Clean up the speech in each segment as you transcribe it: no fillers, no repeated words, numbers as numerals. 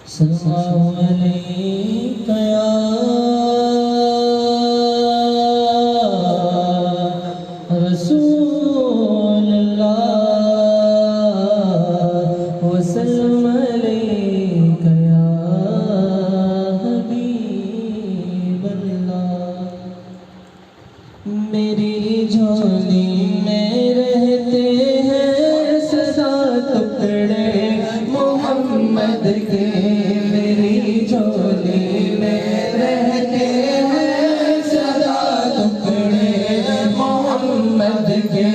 सल्लल्लाहु अलैका या रसूल अल्लाह वसल्लम अलैका या हबीब अल्लाह। मेरी झोली में रहते हैं सदा टुकड़े मोहम्मद के, मेरी झोली में रहते हैं सदा टुकड़े मोहम्मद के,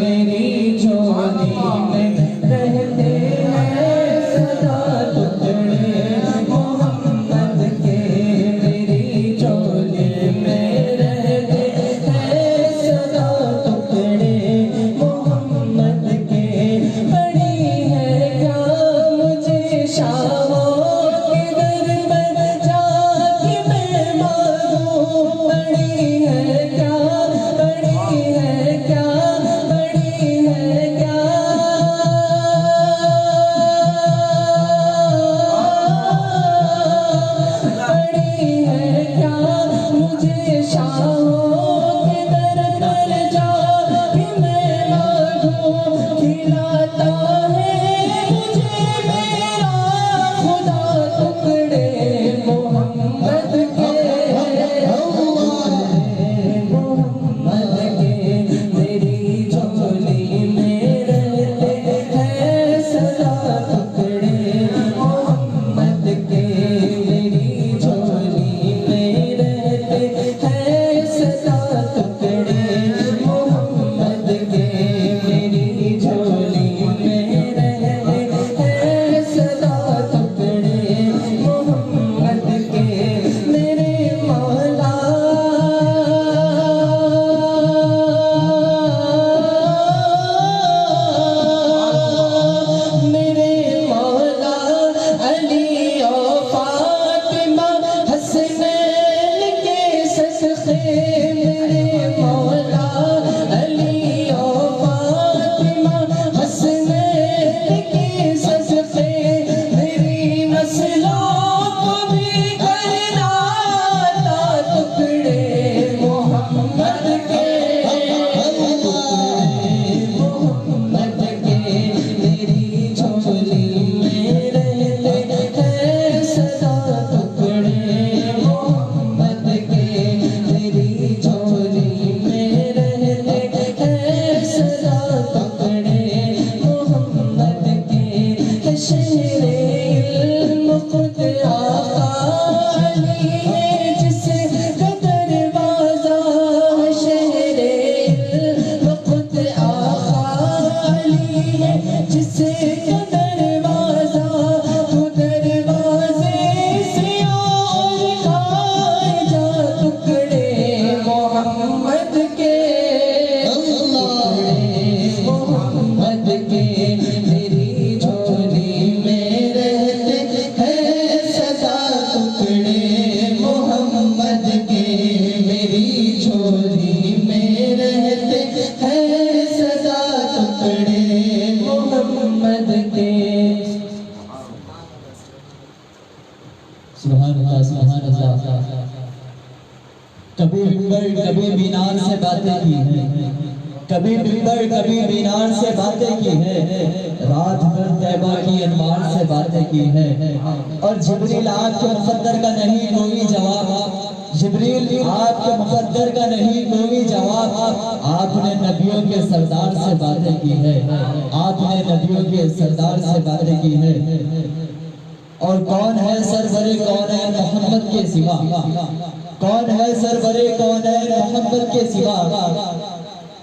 मेरी झोली में रहते हैं सदा टुकड़े मोहम्मद के, मेरी झोली में रहते हैं सदा टुकड़े मोहम्मद के। बड़ी है क्या मुझे शामों के दर पर जाके मैं मांगूं, बड़ी है क्या, बड़ी है क्या, बड़ी है क्या, बड़ी है क्या मुझे शामों के दर पर जाके मैं मांगूं। खिलाता है मुझे मेरा खुदा टुकड़े मोहम्मद के, मोहम्मद के, मेरी झोली में रहते हैं सदा टुकड़े मोहम्मद के, मेरी झोली में रहते हैं सदा टुकड़े मोहम्मद के, मेरी झोली में रहते हैं सदा टुकड़े मोहम्मद के। मेरे मौला मेरे मौला अली और फातिमा हसनैन के सदक़े, मेरे मौला अली और फातिमा हसनैन के सदक़े, मेरी नस्लों को भी करना ता टुकड़े मोहम्मद के, मोहम्मद के, मेरी झोली में रहते हैं सदा टुकड़े मोहम्मद के, मेरी झोली में रहते हैं सदा टुकड़े मोहम्मद के। शहरे इल्म खुद आका अली है जिसका दरवाजा, शहरे इल्म खुद आका अली है जिसका दरवाजा, तू दरवाजे से और खाए जा टुकड़े मोहम्मद के, मोहम्मद के, मेरी झोली में रहते हैं सदा टुकड़े मोहम्मद के, मेरी झोली में रहते हैं सदा टुकड़े मोहम्मद के। सुभान अल्लाह, सुभान अल्लाह। कभी मिंबर कभी मीनार से बातें की है, कभी मिंबर कभी मीनार से बातें की है, रात भर तैबा की अनवार से बातें की है। और जिब्रील आपके मुक़द्दर का नहीं कोई जवाब, जिब्रील आपके मुक़द्दर का नहीं कोई जवाब, आपने नबियों के सरदार से बातें की है, आपने नबियों के सरदार से बातें की है। और कौन है सरवरे कौनैन मोहम्मद के सिवा, कौन है सरवरे कौनैन मोहम्मद के सिवा,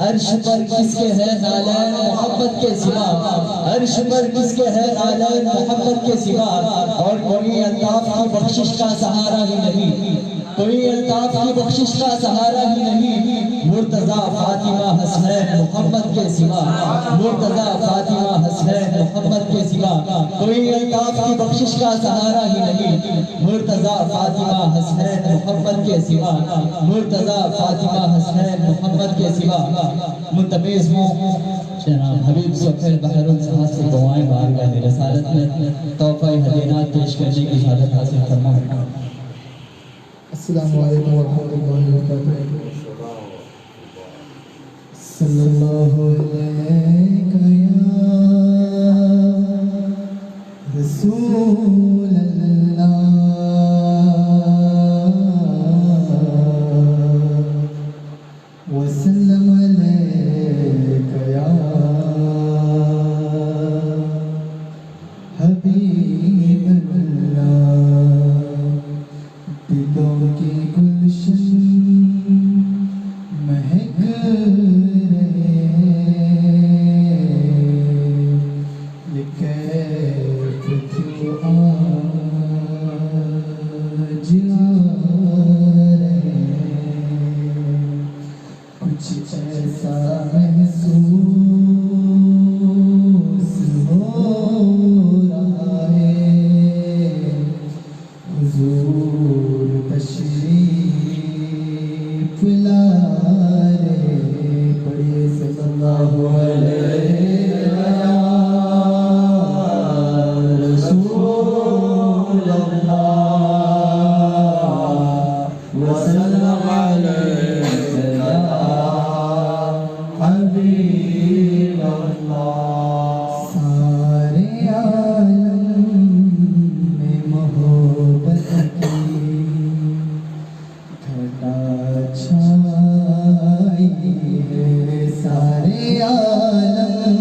अर्श पर किसके है नालैन मोहम्मद के सिवा, अर्श पर किसके है नालैन मोहम्मद के सिवा, और कोई अल्ताफ की बख्शिश का सहारा ही नहीं, कोई अल्ताफ की बख्शिश का सहारा ही नहीं, मुर्तजा फातिमा हसनैन मोहम्मद के सिवा, मुर्तजा फातिमा हसनैन मोहम्मद के सिवा कोई अल्ताफ की बख्शिश का सहारा ही नहीं, मुर्तजा फातिमा हसनैन मोहम्मद के सिवा, मुर्तजा फातिमा हसनैन मोहम्मद के सिवा। मुंतमिज़ हूँ जनाब हबीब सफर बहरुल साहब से दुआएं बारगाह रसालत में तोहफा हदीनात पेश करने की इजाज़त हासिल फरमाएं। अस्सलामु अलैकुम व रहमतुल्लाहि व बरकातुहू। सल्लल्लाहु अलैका या रसूल अल्लाह व सल्लम अलैका या हबीब अल्लाह। दिलों की गुलशन महक रहे, ये कैफ क्यों आज आ रहे, कुछ ऐसा महसूस हो रहा है, हुजूर तशरीफ ला रहे। पढ़िए सल्लल्लाहु अलैहि रसूल अल्लाह व सल्लम अलैका हबीब अल्लाह। सारे आलम में मोहब्बत की घटा छाई है, सारे आलम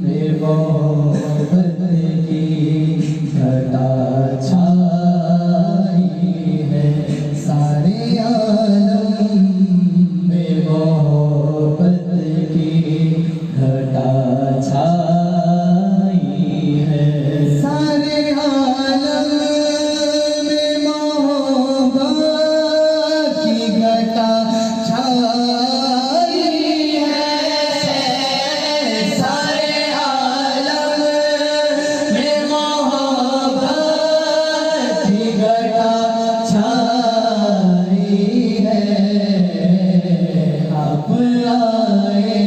में मोहब्बत की घटा छाई है, सारे आलम में मोहब्बत की घटा छाई है, सारे आलम में मोहब्बत की घटा छाई है, सारे आलम में मोहब्बत की घटा छाई है। आप आए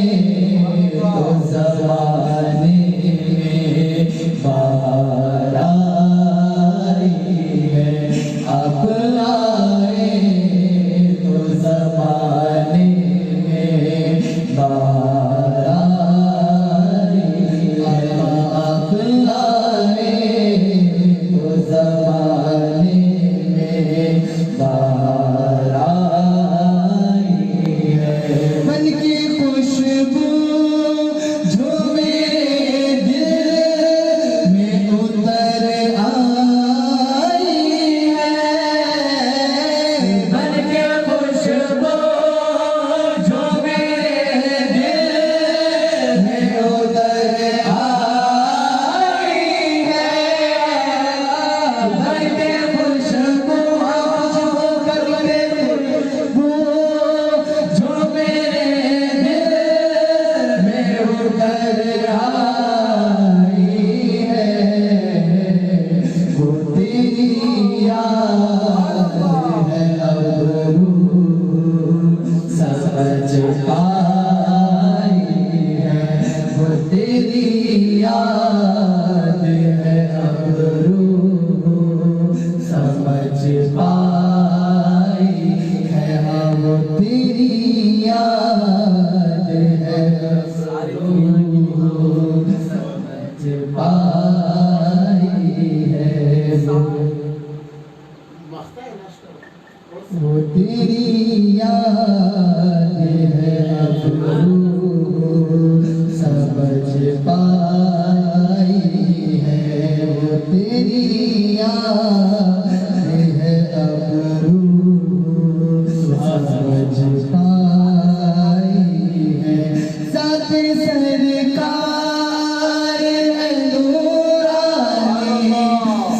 तो ज़माने में बाहर आई है, आप आए तो ज़माने में बाहर आई है, आप आए तो ज़माने में बाहर आई है। मन की खुशबू जो मेरे दिल में उतर आई है, मन की खुशबू जो मेरे दिल में उतर आई है, मन की खुशबू करके खुशबू जो मेरे दिल में उतर आई है, वो तेरी याद है अब रूह समझ पाई है, वो तेरी याद है अब रूह समझ पाई है, हाँ वो तेरी याद है अब रूह समझ पाई है, वो तेरी याद है अब रूह समझ पाई है, वो तेरी याद है अब रूह समझ पाई है। साथ सरकार नूरानी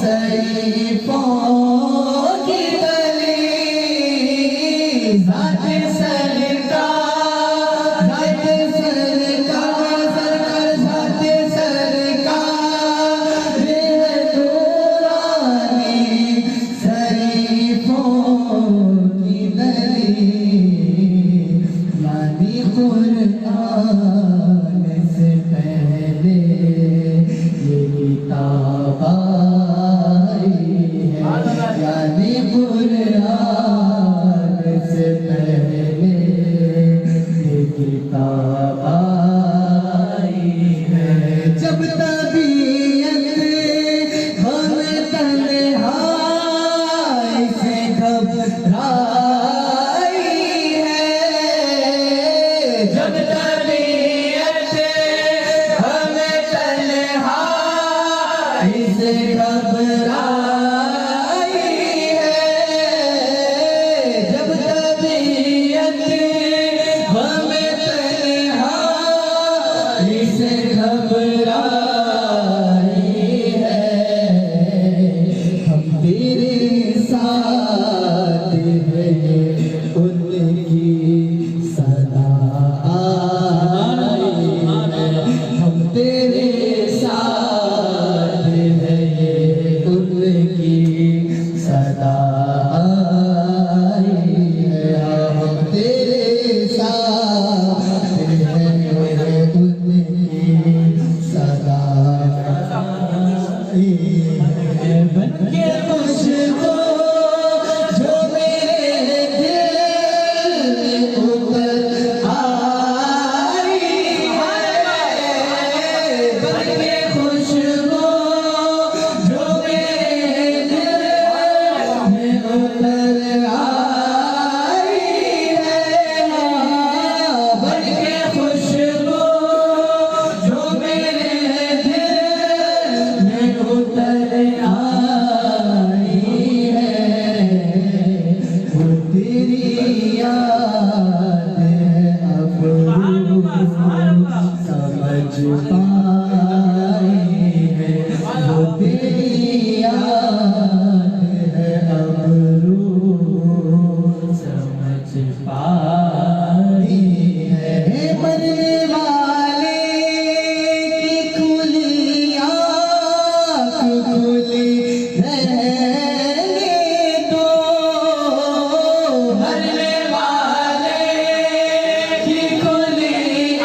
सही की गली घबराई है, जब तबीयत हमें तन्हाई से घबराई है, हम तेरे साथ हैं, उनकी सदा आई है, हम तेरे साथ हैं, उनकी सदा आई है, हम तेरे साथ हैं, उनकी सदा आई है, बनके खुशबू जो मेरे दिल में उतर आई है, बनके खुशबू जो मेरे दिल में उतर आई है, बनके खुशबू जो मेरे दिल में उतर आई है, वो तेरी याद है अब समझ पाई है, वो तेरी याद है अब समझ पाई है, मरने वाले की खुली आँख खुली रहने दो, मरने वाले की खुली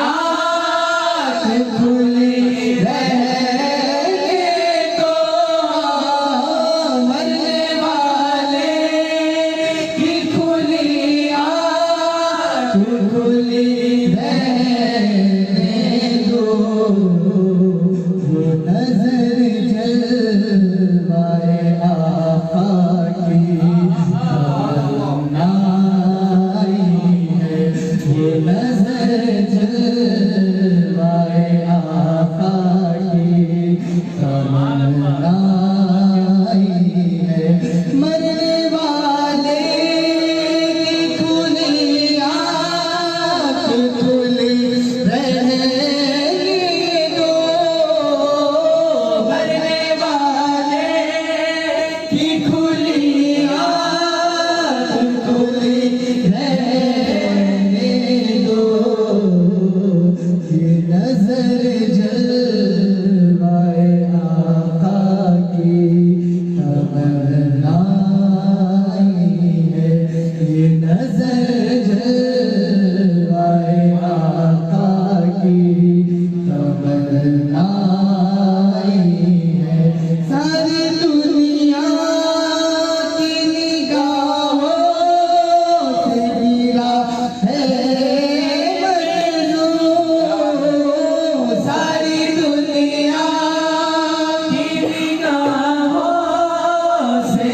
आँख खुली रहने दो, मरने वाले की खुली आँख खुली रहने दो, वो नजर जलवाए आका की तमन्नाई है, वो नजर जलवाए आका की तमन्नाई है, मरने वाले की खुली आँख खुली रहने दो, मरने वाले की खुली आँख खुली रहने दो, ये नजर जलवाए आका की तमन्नाई है, ये नजर जलवाए आका की तमन्नाई है, सारी दुनिया की निगाहों से गिरा है मजनूं, सारी दुनिया की निगाहों से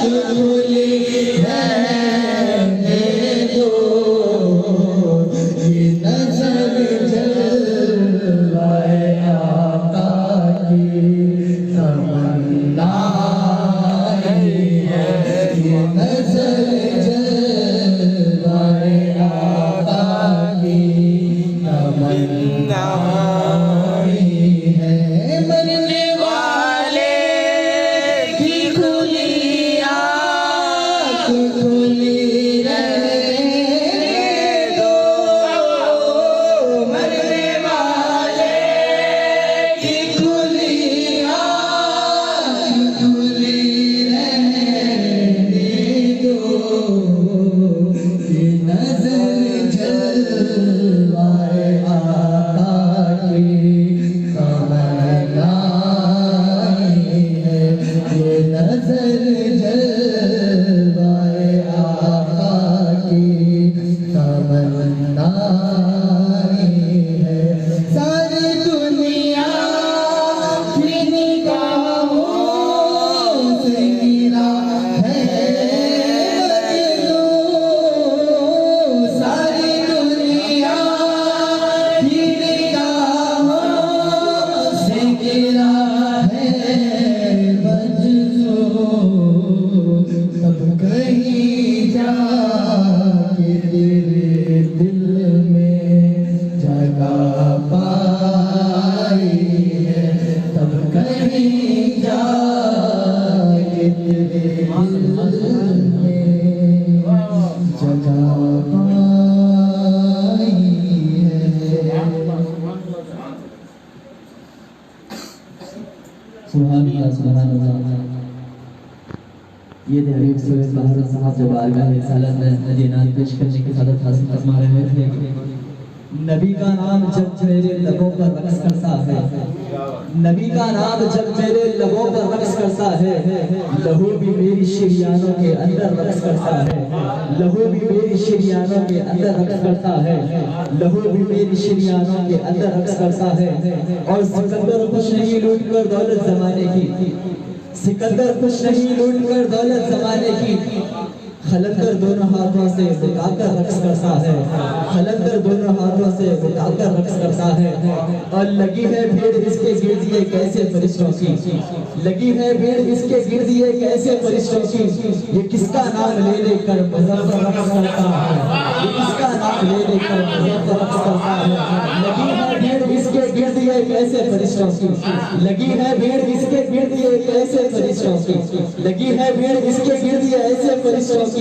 खुली रहने दो, ये नजर जलवाए आका की तमन्ना है, ये नजर जलवाए आका की तमन्ना है। मरने वाले की खुली आँख खुली रहने दो, मरने वाले की खुली आँख खुली रहने दो, ये नजर जलवाए आका की तमन्ना है, ये नजर जलवाए आका की तमन्ना है। सारी दुनिया की निगाहों से गिरा है मजनूं, सारी दुनिया की निगाहों से गिरा है मजनूं, तब कहीं जाके तेरे दिल में जगह पाई है, तब कहीं जाके तेरे दिल में जगह पाई है। सुभान अल्लाह, सुभान अल्लाह। ये दहलीब सैयद बहादुर साहब जब बारगाह रिसालत में नदीनात पेश करने की सादत हासिल फरमा रहे थे। नबी का नाम जब मेरे लबों पर रक्स करता है, नबी का नाम जब मेरे लबों पर रक्स करता है, लहू भी मेरी शरियानों के अंदर रक्स करता है, लहू भी मेरी शरियानों के अंदर रक्स करता है, लहू भी मेरी शरियानों के अंदर रक्स करता है। और सिकंदर खुश नहीं लूट कर दौलत जमाने की, सिकंदर खुश नहीं लूट कर दौलत जमाने की, खलंदर दोनों हाथों से उठाकर रक्स करता है, खलंदर दोनों हाथों से उठाकर रक्स करता है। और लगी है भीड़ इसके गिर्द ये कैसे फरिश्तों की, लगी है भीड़ इसके गिर्द ये कैसे फरिश्तों की, ये किसका नाम ले लेकर मुज़फ़्फ़र रक्स करता है, ये किसका नाम ले लेकर मुज़फ़्फ़र रक्स करता है। लगी है भीड़ इसके गिर्द ये कैसे फरिश्तों की, लगी है भीड़ इसके गिर्द ये कैसे फरिश्तों की, लगी है भीड़ इसके गिर्द ये ऐसे फरिश्तों की,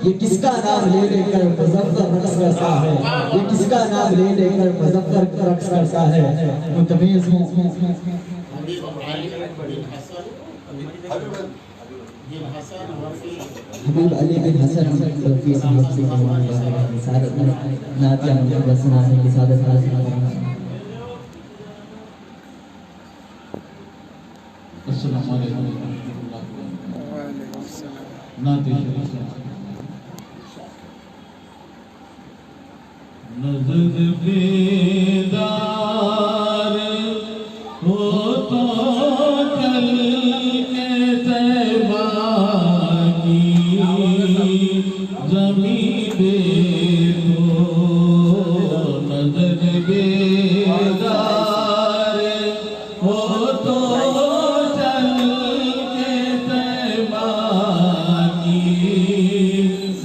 ये किसका नाम ले लेकर मुज़फ़्फ़र रक्स करता है, ये किसका नाम ले लेकर मुज़फ़्फ़र रक्स करता है। मुतमीज़ हूँ हबीब अली बिन हसन रफ़ी साहब से सादत नातिया बसना की सादत हासिल फरमा। अस्सलामु अलैकुम नजर बेदार हो तो चल के तैबा की ज़मीं देखो, नजर बेदार हो तो चल के तैबा की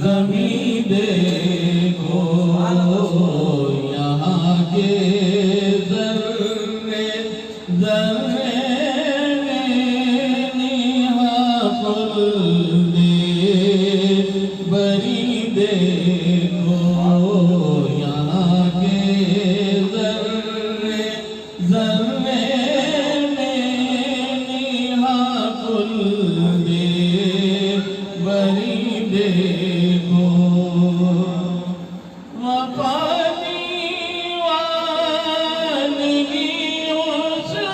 ज़मीं देखो, यहाँ के ज़र्रे ज़र्रे बरी देखो, यहाँ के ज़र्रे ज़र्रे बरी देखो, वफ़ानी वानगी हुस्न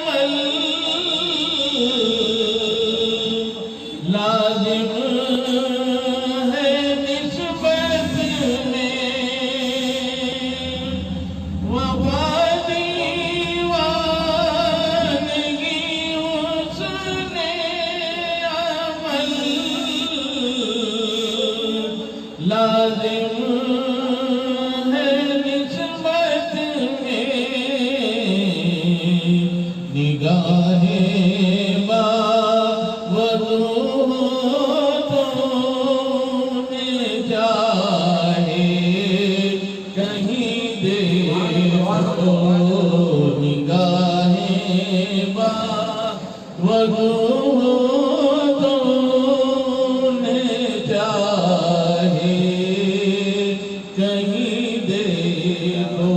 अमल लाजिम है निस्बत में निगाहे बावजूद तूने चाहे कहीं देखो निगाहे बावजूद तूने चाहे कहीं देखो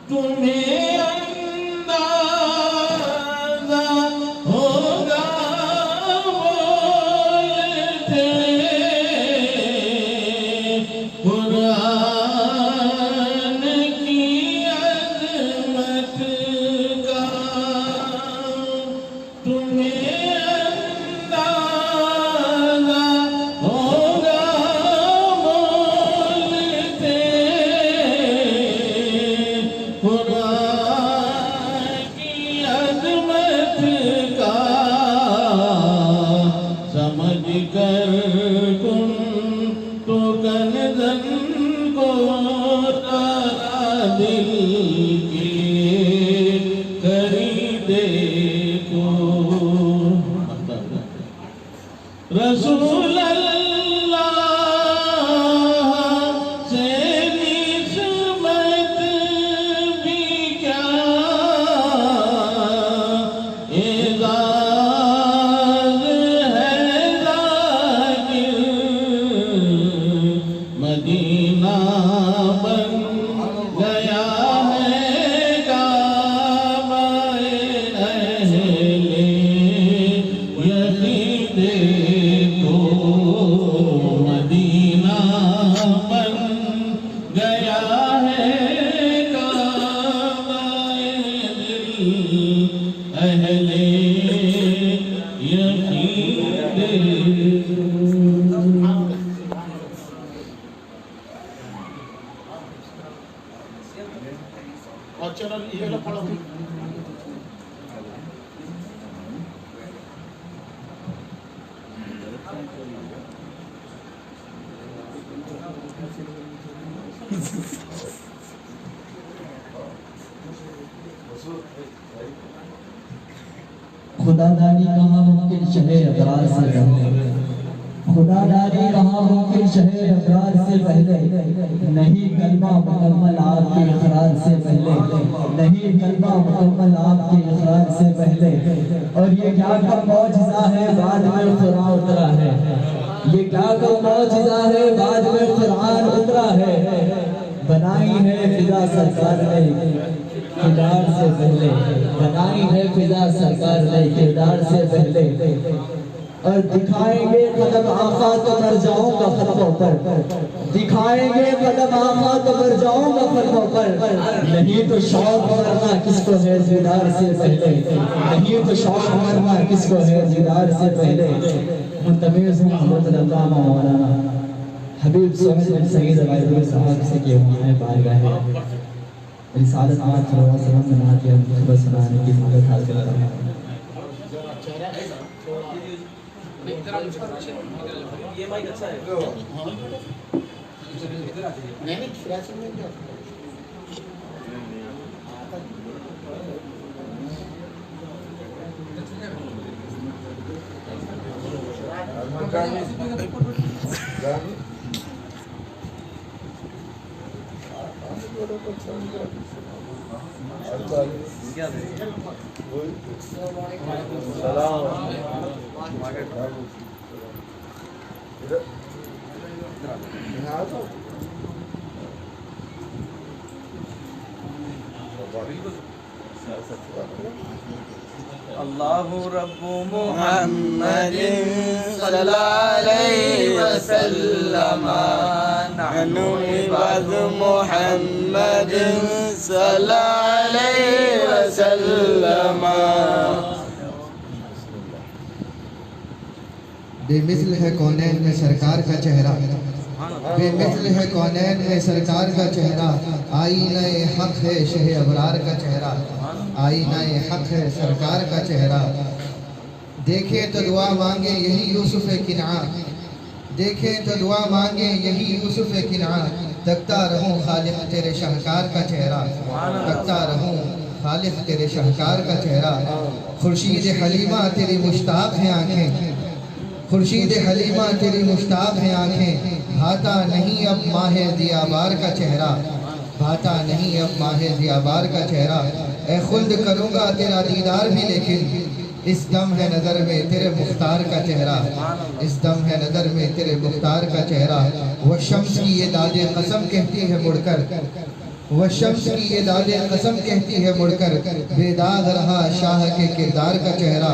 तुम्हें अंदाज़ा होगा बोलते कुरान की अज़मत का तुम्हें अंदाज़ा होगा बोलते कुरान की अज़मत का समझ कर तुम तो कनज़न को तारा दिल के खरीदे को रसूल अल्लाह से निस्बत भी क्या एज़ाज़ है ज़ाकिर मदीना बन गया है काबाए अहले यकीन देखो मदीना बन गया है काबाए दिल अहले यकीन देखो और चलो ये लो पढ़ो खुदादारी कहाँ मुमकिन शहे अबरार से पहले, खुदादारी कहाँ मुमकिन शहे अबरार से पहले, नहीं कलमा मुकम्मल आपके इकरार से पहले, नहीं कलमा मुकम्मल आपके इकरार से पहले। और ये क्या का मौजिज़ा है बाद में कुरान उतरा है, ये क्या का मौजिज़ा है बाद में कुरान उतरा है। बनाई है फिजा सरकार ने किरदार से पहले, बनाई है फिजा सरकार ने किरदार से पहले। और दिखाएंगे कदम आका तो मर जाऊंगा खतों पर, दिखाएंगे कदम आका तो मर जाऊंगा खतों पर। नहीं तो शौक मरना किसको है दीदार से पहले, नहीं तो शौक मरना किसको है दीदार से पहले। मुंतमिज़ हूँ हज़रत अल्लामा मौलाना हबीब सुहैल सईद अब्दुल साहब से किए हुए हैं बारगाह रिसालत आमद सल्लल्लाहु अलैहि वसल्लम में नात या खुतबा सुनाने की मदद हासिल कर रहा हूँ। ये माइक अच्छा है नहीं अल्लाहु रब्बु मुहम्मदिन सल्लल्लाहु अलैहि वसल्लम नहनु इबाद मुहम्मदिन सल्लल्लाहु अलैहि वसल्लम। बेमिसल है कौनैन में सरकार का चेहरा, बेमिसल है कौनैन में सरकार का चेहरा। आईना हक है शहे अबरार का चेहरा, आईना हक है सरकार का चेहरा। देखे तो दुआ मांगे यही यूसुफ किनान, देखें तो दुआ मांगे यही यूसुफ किनारा, तकता रहूं खालिक तेरे शाहकार का चेहरा, तकता रहूं खालिक तेरे शाहकार का चेहरा। खुर्शीद हलीमा तेरी मुश्ताक हैं आंखें, खुर्शीद हलीमा तेरी मुश्ताक हैं आंखें, भाता नहीं अब माहे दियाबार का चेहरा, भाता नहीं अब माहे दियाबार का चेहरा। ए खुल्द करूँगा तेरा दीदार भी लेकिन इस दम है नज़र में तेरे मुख्तार का चेहरा, इस दम है नज़र में तेरे मुख्तार का चेहरा। वह शम्स की ये दादे कसम कहती है मुड़कर, वह शम्स की ये दादे कसम कहती है मुड़कर, बेदाग रहा शाह के किरदार का चेहरा।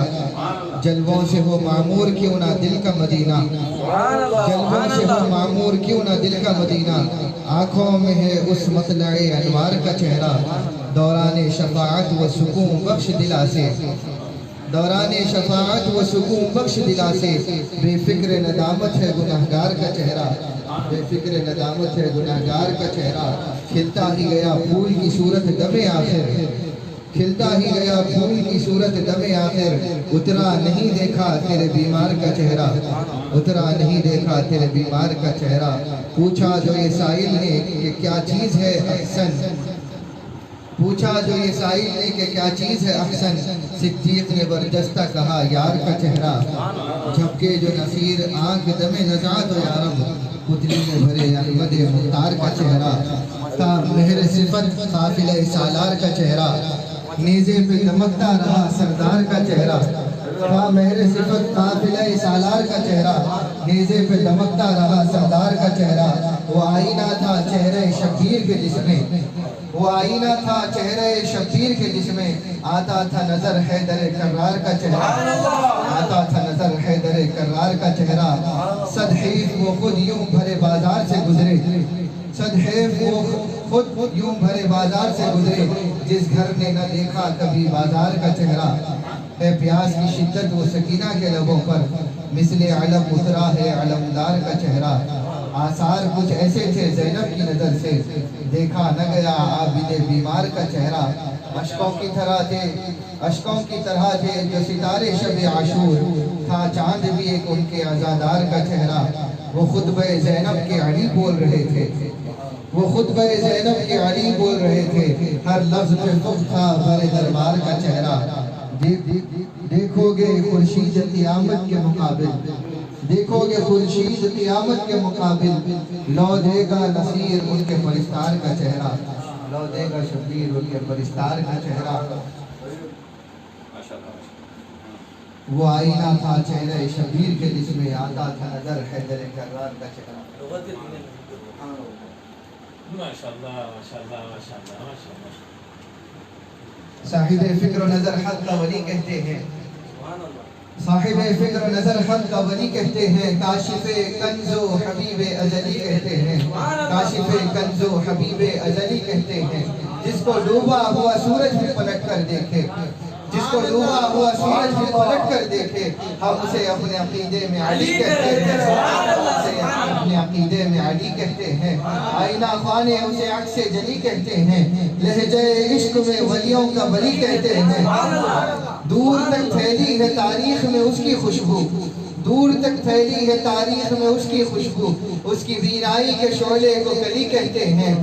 जलवों से हो मामूर क्यों ना दिल का मदीना, जलवों से हो मामूर क्यों ना दिल का मदीना, आँखों में है उस मतलए अनवार का चेहरा। दौरान शफाअत व सुकून बख्श दिला से, दौराने शफाअत व सुकून बख्श दिला से, बेफिक्र नदामत है गुनहगार का चेहरा, बेफिक्र नदामत है गुनहगार का चेहरा। खिलता ही गया फूल की सूरत दमे आखिर, खिलता ही गया फूल की सूरत दमे आखिर, उतरा नहीं देखा तेरे बीमार का चेहरा, उतरा नहीं देखा तेरे बीमार का चेहरा। पूछा जो ये साइल ने कि क्या चीज़ है अहसन, पूछा जो ये साइल ने कि क्या चीज़ है अहसन, सिद्दीक ने बरजस्ता कहा यार का चेहरा। झपके जो नसीर आंख दमे नजा तो यारब, पुतली में भरे अहमद मुख्तार का चेहरा। था मेहर सिफत काफिले सालार का चेहरा, नेज़े पे दमकता रहा सरदार का चेहरा। था मेहर सिफत काफिले सालार का चेहरा, नेज़े पे दमकता रहा सरदार का चेहरा। वो आईना था चेहरे शबीर के जिसमें, वो आईना था चेहरे शबीर के जिसमें, आता था नजर हैदर कर्रार का चेहरा, आता था नजर हैदर कर्रार का चेहरा। सदहैफ वो खुद यूं भरे बाजार से गुजरे, सदहैफ वो खुद यूं भरे बाजार से गुजरे, जिस घर ने न देखा कभी बाजार का चेहरा। है प्यास की शिद्दत वो सकीना के लबों पर, मिसले अलम उतरा है अलमदार का चेहरा। आसार कुछ ऐसे थे ज़ैनब की नज़र से, देखा न गया आबिद बीमार का चेहरा। अशकों की तरह थे, अशकों की तरह थे जो सितारे शब आशूर, था चांद भी एक उनके आज़ादार का चेहरा। वो खुतबे ज़ैनब के अली बोल रहे थे, वो खुतबे ज़ैनब के अली बोल रहे थे, हर लफ्ज़ पे खुद था बड़े दरबार का चेहरा। देखोगे खुर्शीद क़यामत के मुकाबिल, देखोगे खुर्शीद क़यामत के मुकाबिल, लौ देगा नसीर उनके परिस्तार का चेहरा, लौ देगा शबीर उनके परिस्तार का चेहरा। वो आईना था चेहरे शबीर के जिसमें, आता था नजर हैदर कर्रार का चेहरा। माशाअल्लाह माशाअल्लाह माशाअल्लाह माशाअल्लाह। साहिब फिक्र नजर हक का वली कहते हैं, साहिब फिक्र नजर हक का वली कहते हैं, काशिफे कंजो हबीबे अजली कहते हैं, काशिफे कंजो हबीबे अजली कहते हैं। जिसको डूबा हुआ सूरज भी पलट कर देखे, जिसको डूबा हुआ सूरज भी पलट कर देखे, हम उसे अपने अकीदे में अली कहते हैं, उसे अपने अकीदे में अली कहते हैं। आईना ख्वाने उसे अक्से जली कहते हैं, लहजे इश्क में वलियों का वली कहते हैं। दूर तक फैली है तारीख में उसकी खुशबू, दूर तक फैली है तारीख में उसकी खुशबू, उसकी बीनाई के शोले को कली कहते हैं,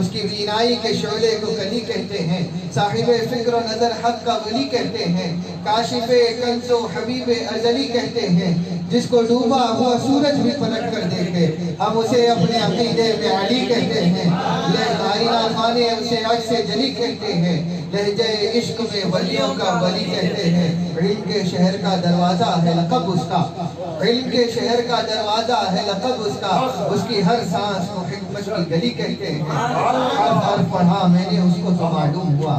उसकी बीनाई के शोले को कली कहते हैं। साहिबे फिक्र नजर हक का वली कहते हैं, काशिफे कंजो हबीबे अजली कहते हैं। जिसको डूबा हुआ सूरज भी पलट कर देखे, हम उसे अपने अकीदे में अली कहते हैं। आईना खाने उसे अक्से जली कहते हैं, लहजे इश्क में वलियों का वली कहते हैं। इल्म के शहर का दरवाजा है लक़ब उसका, इल्म के शहर का दरवाजा है लक़ब उसका, उसकी हर सांस को हिकमत की गली कहते हैं। हर हर्फ पढ़ा मैंने उसको तो मालूम हुआ,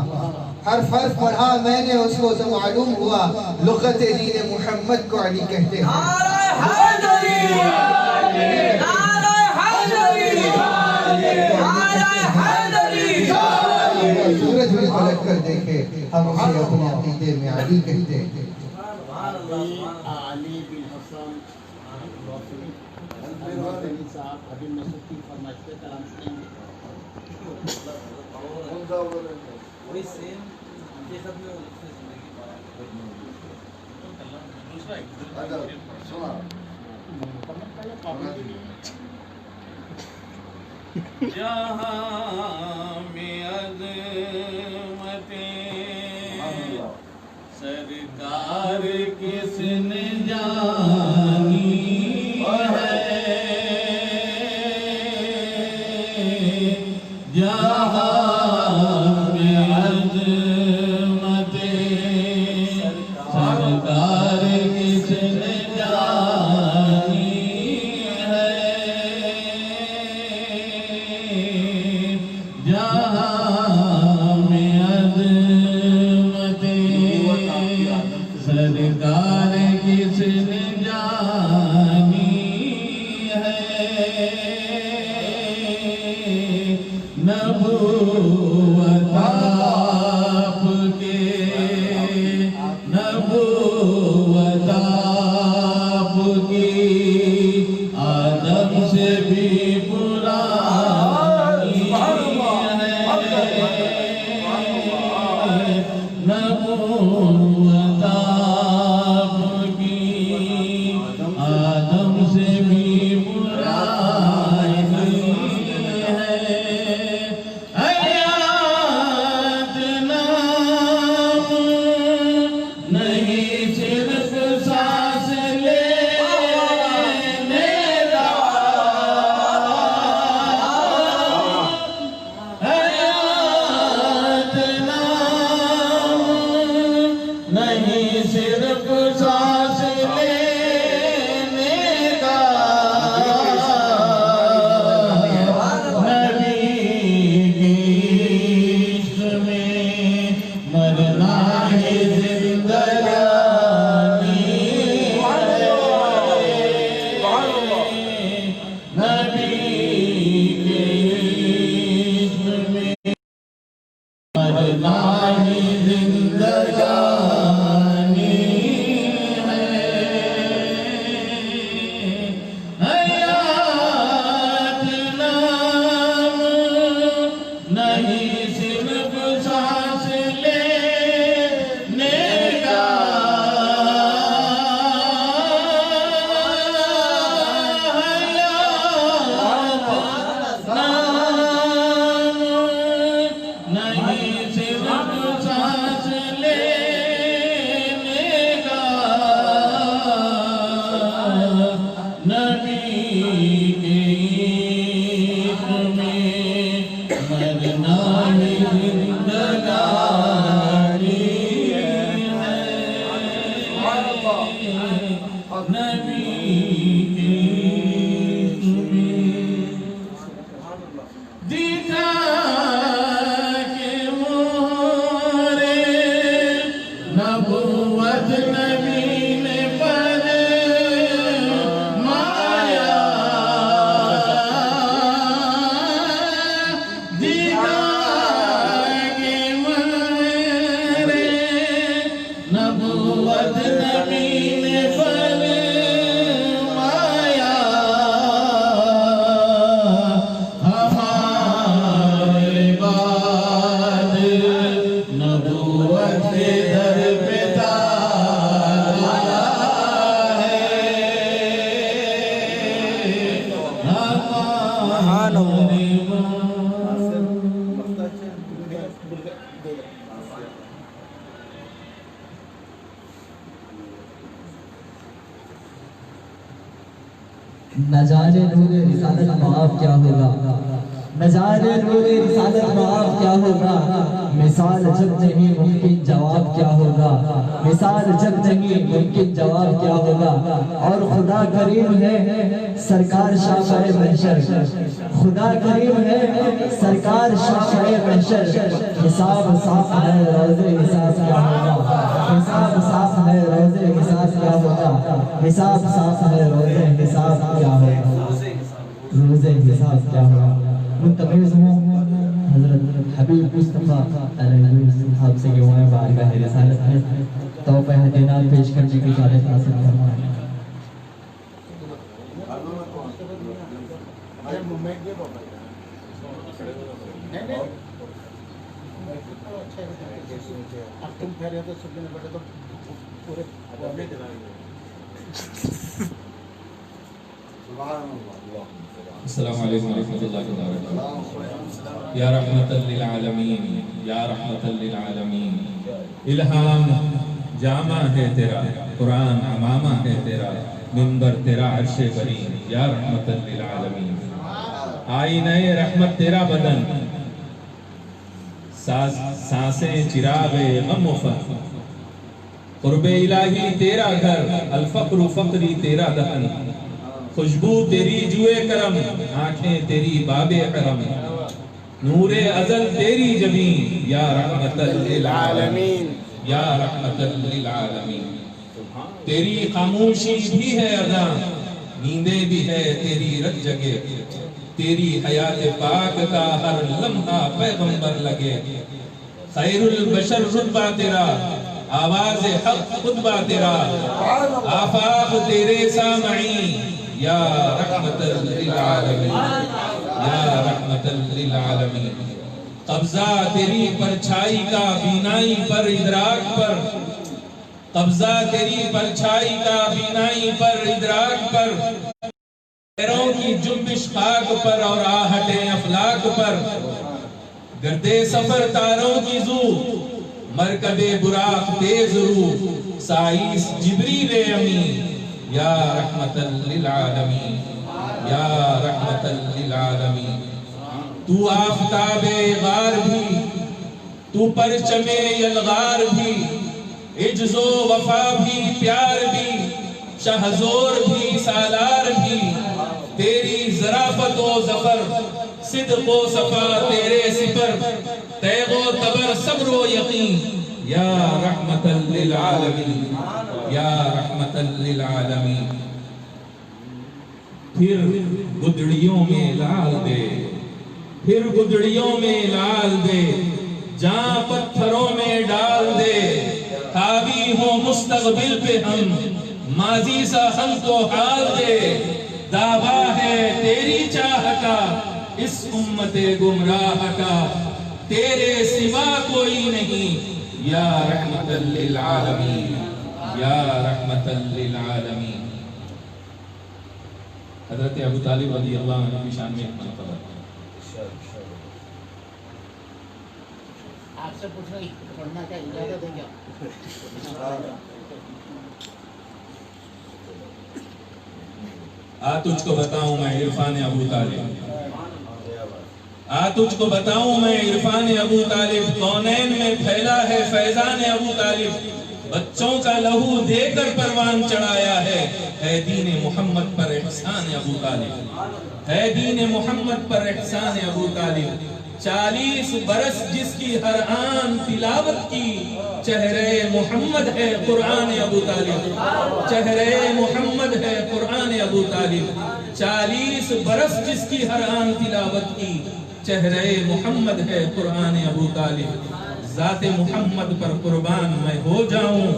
हर हर्फ पढ़ा मैंने उसको तो मालूम हुआ, लुग़त दीन मुहम्मद को अली कहते हैं। सूरज भी पलट कर देखे, हम उसे अपने अकीदे में अली कहते हैं। अली बिन हसन साहब अभी नसुकी फरमाइश पे कलाम सुनेंगे। वही सेम हकीकत में उसने जिंदगी पाया। दूसरा सुना जहाँ में अज़मते सरकार किसने जानी है, जहाँ में अज़मते सरकार किसने जानी है, जहाँ में अज़मते सरकार किसने जानी है, नबूवत आपके, नबूवत आपकी आदम से भी पुरानी है, नबूवत आपकी आदम से भी पुरानी है, हयात नाम नहीं सिर्फ सांस लेने का, हयात नाम नहीं सिर्फ सांस लेने का, नबी की इश्क में मरना है जिंदगानी है, नबी के इश्क में मरना है जिंदगानी है, हयात नाम नहीं सिर्फ सांस लेने का, हयात नाम नहीं सिर्फ सांस लेने का, नबी के इश्क में मरना ही जिंदगानी है, नबी के इश्क में दिखा के मोहरे नबूवत नबी ने पर माया, दिखा के मोहरे नबूवत नबी ने पर माया, हमारे बाद नबूवत के दर पे ताला है, हमारे न जाने नूरे रिसालत माफ क्या होगा, न जाने नूरे रिसालत माफ क्या होगा, मिसाल जब नहीं मुमकिन जवाब क्या होगा, मिसाल जब नहीं मुमकिन जवाब क्या होगा, और खुदा करीम है सरकार शाफ़े महशर, खुदा करीम है सरकार शाफ़े महशर, हिसाब साफ है रोज़े हिसाब क्या होगा, हिसाब साफ है रोज़े हिसाब क्या होगा, हिसाब साफ है रोज़े हिसाब क्या होगा, रोज़े हिसाब क्या होगा। मुंतज़िर हूँ हज़रत हबीब मुस्तफ़ा साहब से ये बारगाह रिसालत है तोहफ़े हदीनात पेश करने की इजाज़त हासिल फरमाएं। तुम कह रहे हो तो सुनने बैठे तो पूरे अस्सलामु अलैकुम वरहमतुल्लाहि वबरकातुहू। या रहमतल लिल आलमीन, या रहमतल लिल आलमीन। इल्हाम जामा है तेरा, कुरान अमामा है तेरा, मिंबर तेरा अर्शे बरी, या रहमतल लिल आलमीन। आईने रहमत तेरा बदन, सांसें चिरागे गम वफा, कुर्बे इलाही तेरा घर, अल फक्र फक्री तेरा दफन, खुशबू तेरी जुए करम, आंखें तेरी बाबे करम, नूरे अजल तेरी जबीन, या रहमतल लिल आलमीन, या रहमतल लिल आलमीन। तेरी खामोशी भी है अज़ां, नींदे भी है तेरी रत जगे, तेरी हयात पाक का हर लम्हा पैगंबर लगे। खैरुल बशर रुतबा तेरा, आवाज़ हक खुतबा तेरा, आफाक तेरे सामई, या रहमतल लिल आलमीन, या रहमतल लिल आलमीन। कब्जा तेरी परछाई का बीनाई पर इदराक पर, कब्जा तेरी परछाई का बीनाई पर इदराक पर, पैरों की जुम्बिश खाक पर और आहटे अफलाक पर, गर्दे सफर तारों की जू, मरकबे बुराक तेज रू, साइस जिब्रील अमीन, या रहमतल लिल आलमीन, या रहमतल लिल आलमीन। तू आफताबे गार भी, तू परचमे यलगार भी, इज्जो वफा भी, प्यार भी, शहजोर भी, सालार भी, तेरी ज़राफ़त व ज़फ़र, सिद्क़ व सफ़ा तेरे सिपर, तैग़ व तबर सब्र व यक़ीन, या रहमतल लिल आलमीन, या रहमतल लिल आलमीन। फिर गुदड़ियों में लाल दे, फिर गुदड़ियों में लाल दे, जहाँ पत्थरों में डाल दे, हावी हो मुस्तक़बिल पे हम, माजी सा हमको हाल दे। दावा है तेरी चाह का, इस उम्मते गुमराह का, तेरे सिवा कोई नहीं, या रहमतल लिल आलमीन, या रहमतल लिल आलमीन। हज़रत अबू तालिब रज़ियल्लाहु अन्हु की शान में एक मरतबा आपसे पूछना पढ़ना क्या इजाजत है क्या? आ तुझको बताऊं मैं इरफान अबू तालिब, आ तुझको बताऊं मैं इरफान अबू तालिब, कौनैन में फैला है फैजान अबू तालिब, बच्चों का लहू देकर परवान चढ़ाया है दीन मोहम्मद पर एहसान अबू तालिब, है दीन मोहम्मद पर एहसान अबू तालिब। 40 बरस जिसकी हर आन तिलावत की, चेहरे मोहम्मद है कुरान अबू तालिब, चेहरे मोहम्मद है कुरान अबू तालिब। 40 बरस जिसकी हर आन तिलावत की, चेहरे मोहम्मद है कुरान अबू तालिब। ज़ाते मोहम्मद पर कुर्बान मैं हो जाऊं,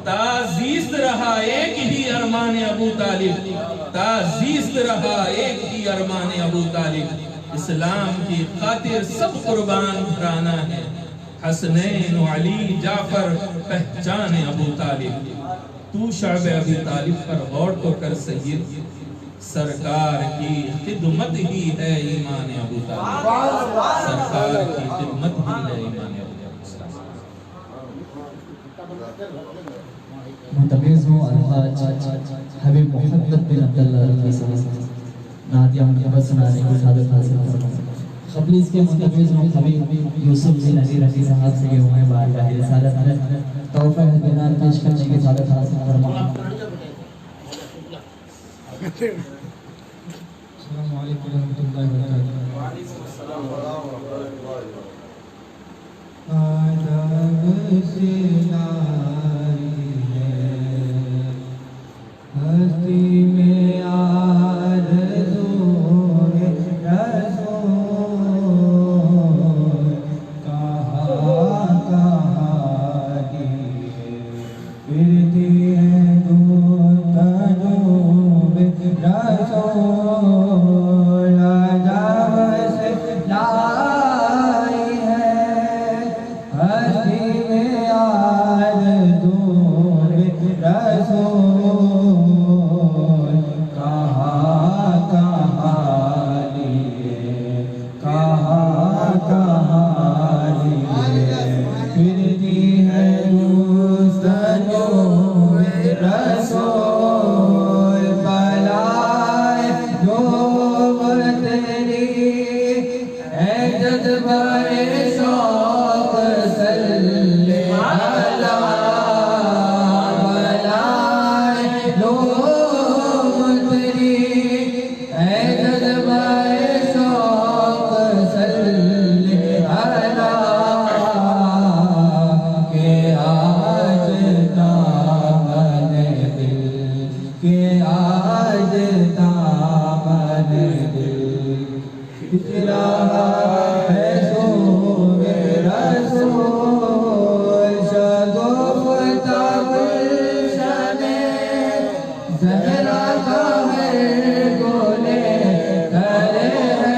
ताज़ीज़ रहा एक ही अरमान अबू तालिब, ताज़ीज़ रहा एक ही अरमान अबू तालिब। इस्लाम की खातिर सब कुर्बान घराना है, हसनैन अली जाफर पहचान अबू तालिब। तू शअब अबू तालिब पर गौर तो कर सय्यद, सरकार की खिदमत ही है ईमान अबू तालिब, सरकार की खिदमत ही है ईमान अबू तालिब। मुतमीज़ हूँ अल्फाज हबीब मोहम्मद बिन अब्दुल्लाह रफ़ी साहब नादिया मुहब्बत सुनाने की सादत हासिल फरमाएं। क़ब्लिस के मुतमीज़ हूँ हबीब यूसुफ बिन अली रफ़ी साहब से ये हुए बारगाह रिसालत में तोहफ़ा दिनार पेश करने की सादत हासिल फरमाएं। अस्सलामु अलैकुम रहमतुल्लाहि व बरकातुहू। वालेकुम अस्सलाम आदम से नारी है, हस्ती में आरज़ू है रसूल, कहाँ कहाँ की फिरती है दूतों में रसूल, अजब से लाई है हस्ती में आरज़ू में रसूल, कहाँ रसूल बलाए जो तेरी है जज्बाए शौक सल्ले अला बलाए जो तेरी है जज्बाए शौक सल्ले अला के आज दामन दिल के आज दामन दिल इतना है सो मेरा रसूल शगुफ्ता गुलशने ज़हरा का है गोले करे है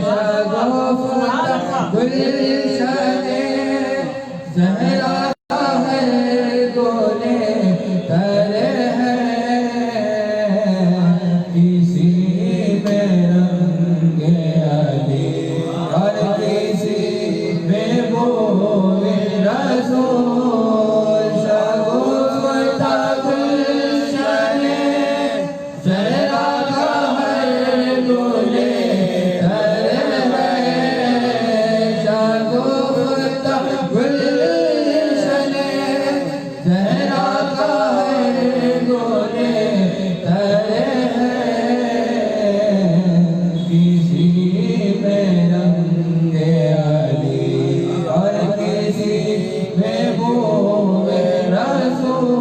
शगुफ्ता गुलशने ज़हरा का है गोले करे है किसी में रंगे अली और किसी में बोए रसूल शगुफ्ता गुलशने ज़हरा का है गोले करे है शगुफ्ता गुलशने ज़हरा का है गोले करे है किसी में रंगे अली और किसी में बोए रसूल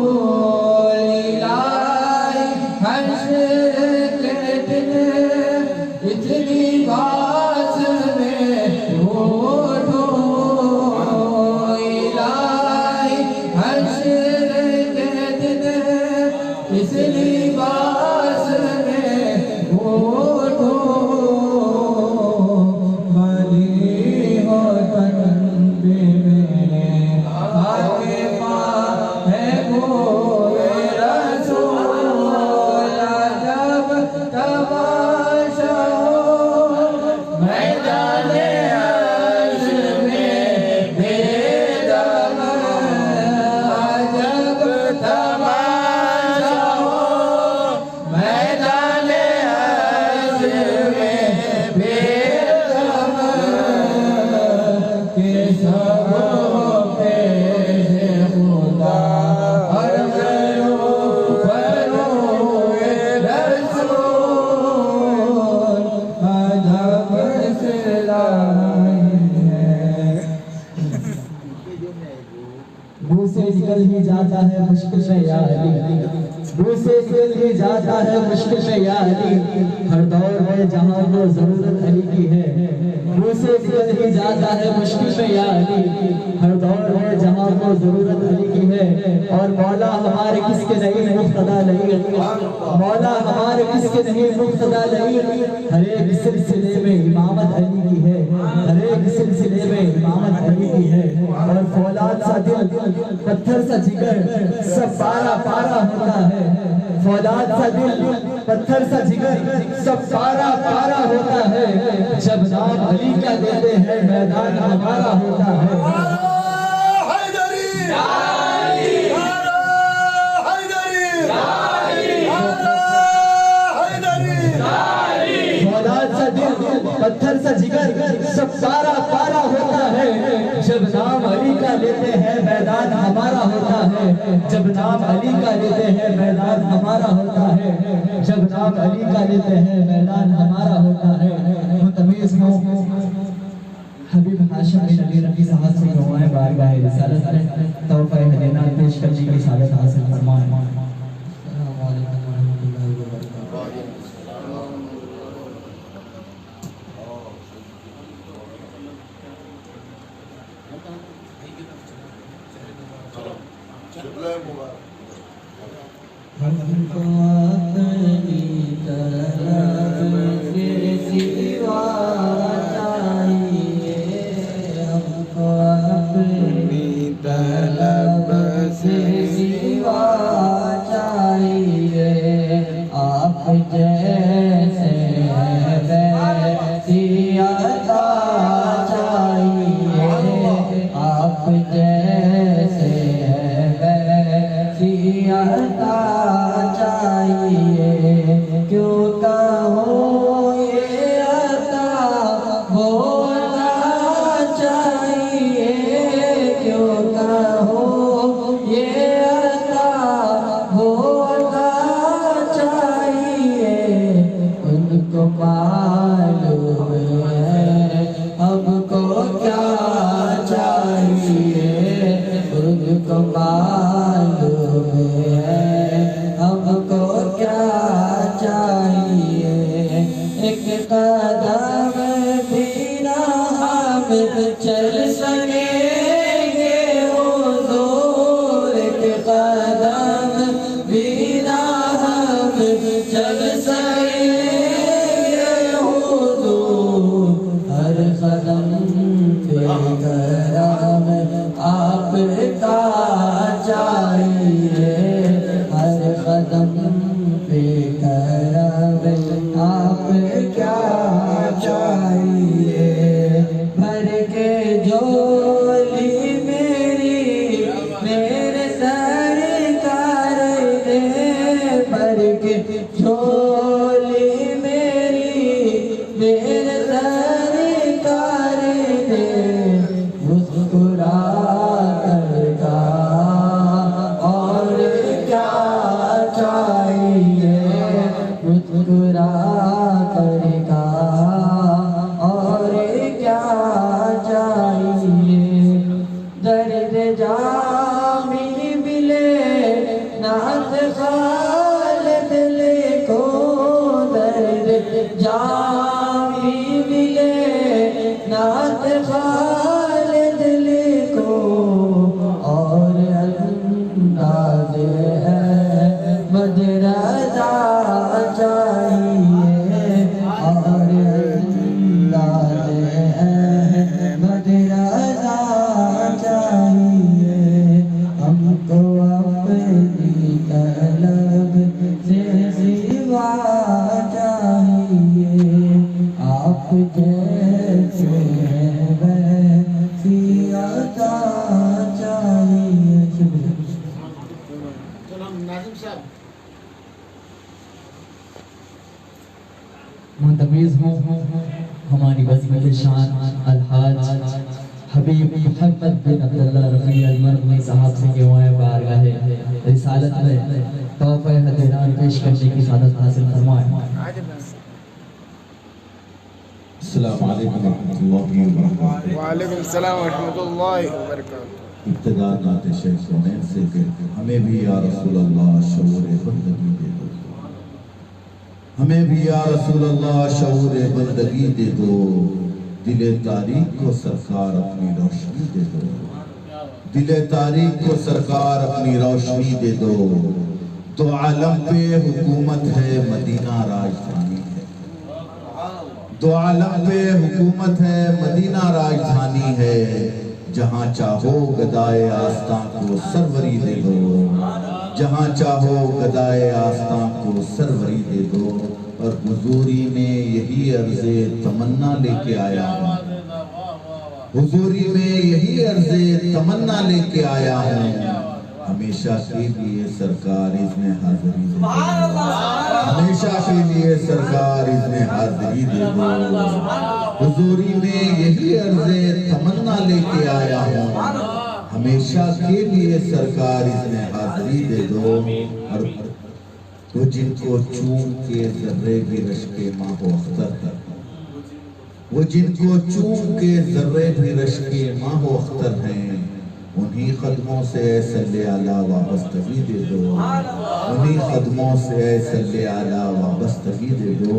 इलाही हश्र के दिन इतनी बात में उठो इलाही हश्र के दिन इस लिबास में उठो बली हो तन पे मेरे आगे पाँ है बोए रसूल जब तमाशा हो मैदाने अर्श में बेदम जब तमाशा हो मैदाने अर्श में बेदम के सब हो पेश खुदा और करो बरोए रसूल अजब से लाई है मुँह से निकल ही जाता है मुश्किल में या अली मुँह से निकल ही जाता है मुश्किल में या अली हर दौर में जहाँ वो जरूरत अली की है मुँह से निकल ही जाता है मुश्किल में या अली हर दौर में जहाँ वो जरूरत अली की है और मौला हमारे किसके नहीं मुफ्तदा नहीं मौला हमारे किसके नहीं मुफ्तदा नहीं हर एक सिलसिले में इमामत अली की है हर एक सिलसिले में इमामत अली की है और फौलाद सा दिल पत्थर सा जिगर सब पारा पारा होता है फौलाद सा दिल पत्थर सा जिगर सब पारा पारा होता है जब नाम अली का लेते हैं मैदान हमारा होता है फौलाद सा दिल पत्थर सा जिगर सब पारा पारा होता है जब नाम अली का लेते हैं मैदान हमारा होता है जब नाम अली का लेते हैं मैदान हमारा होता है जब नाम अली का लेते हैं मैदान हमारा होता है मुतमीज़ हो हबीब हाशिम बिन अली रफ़ी साहब से दुआएं बारगाह रिसालत में तौफ़ा हदीना पेश करने की सादत हासिल फरमाएं। अस्सलामु अलैकुम व रहमतुल्लाहि व बरकातहू। हमको अपनी तरफ से सिवा चाहिए हमको अपनी तरफ से सिवा चाहिए आप जैसे वैसी अता चाहिए आप जैसे कदम बिना हम चल सकेंगे हुजूर, हर कदम पे करम आपका चाहिए, हर कदम पे करम आपका चाहिए। भर के झोली मेरे सरकार ने, भर के झोली मेरे सरकार ने, मुस्कुरा कर कहा और क्या चाहिए, मुस्कुरा कर कहा और क्या चाहिए। दर्द जामी मिले नाथ खालिद लिखो, दर्द जामी मिले नाथ खालिद लिखो, और अंदाज है मदरसा चाहिए, और अंदाज है मदरसा चाहिए। हमको अपनी तलब से सिवा चाहिए, आप जैसे हैं वैसी अता चाहिए। चलो नाजिम साहब मुंतज़िर हूँ हमारी वज़ीफ़त शान अलहाज हबीब मोहम्मद बिन अब्दुल्लाह रफ़ी अल-मरग़वी साहब से जो है बारगाह रिसालत में तोहफ़े हदीरान पेश करने की सादत हासिल फरमाएं। अस्सलामु अलैकुम वरहमतुल्लाहि वबरकातुहू। वालेकुम सलाम वरहमतुल्लाहि वबरकातुहू। इब्तिदा नात शेख सुनैन से कि हमें भी या रसूल अल्लाह शऊर बंदगी दे दो, हमें भी या रसूल अल्लाह शऊर बंदगी दे दो, दिले तारीख को सरकार अपनी रोशनी दे दो, दिले तारीख को सरकार अपनी रोशनी दे दो। तो आलम पे हुकूमत है मदीना राजधानी है, दो आलम पे हुकूमत है मदीना राजधानी है, जहाँ चाहो गदाए आस्तां को सरवरी दे दो, जहाँ चाहो गदाए आस्तां को सरवरी दे दो। और हुजूरी में यही अर्ज़े तमन्ना लेके आया हूँ, हुजूरी में यही अर्ज़े तमन्ना लेके आया हूँ, हमेशा के लिए सरकार इज़्ने हाज़िरी दे दो, हमेशा के लिए सरकार इज़्ने हाज़िरी दे दो। हुजूरी में यही अर्ज़े तमन्ना लेके आया हूँ, हमेशा के लिए सरकार इज़्ने हाज़िरी दे दो। और वो जिनको चूम के ज़र्रे भी रश्के माहो अख्तर कर, वो जिनको चूम के ज़र्रे भी रश्के माहो अख्तर हैं, उन्हीं कदमों से सल्ले आला वाबस्तगी दे दो, उन्हीं कदमों से सल्ले आला वाबस्तगी दे दो।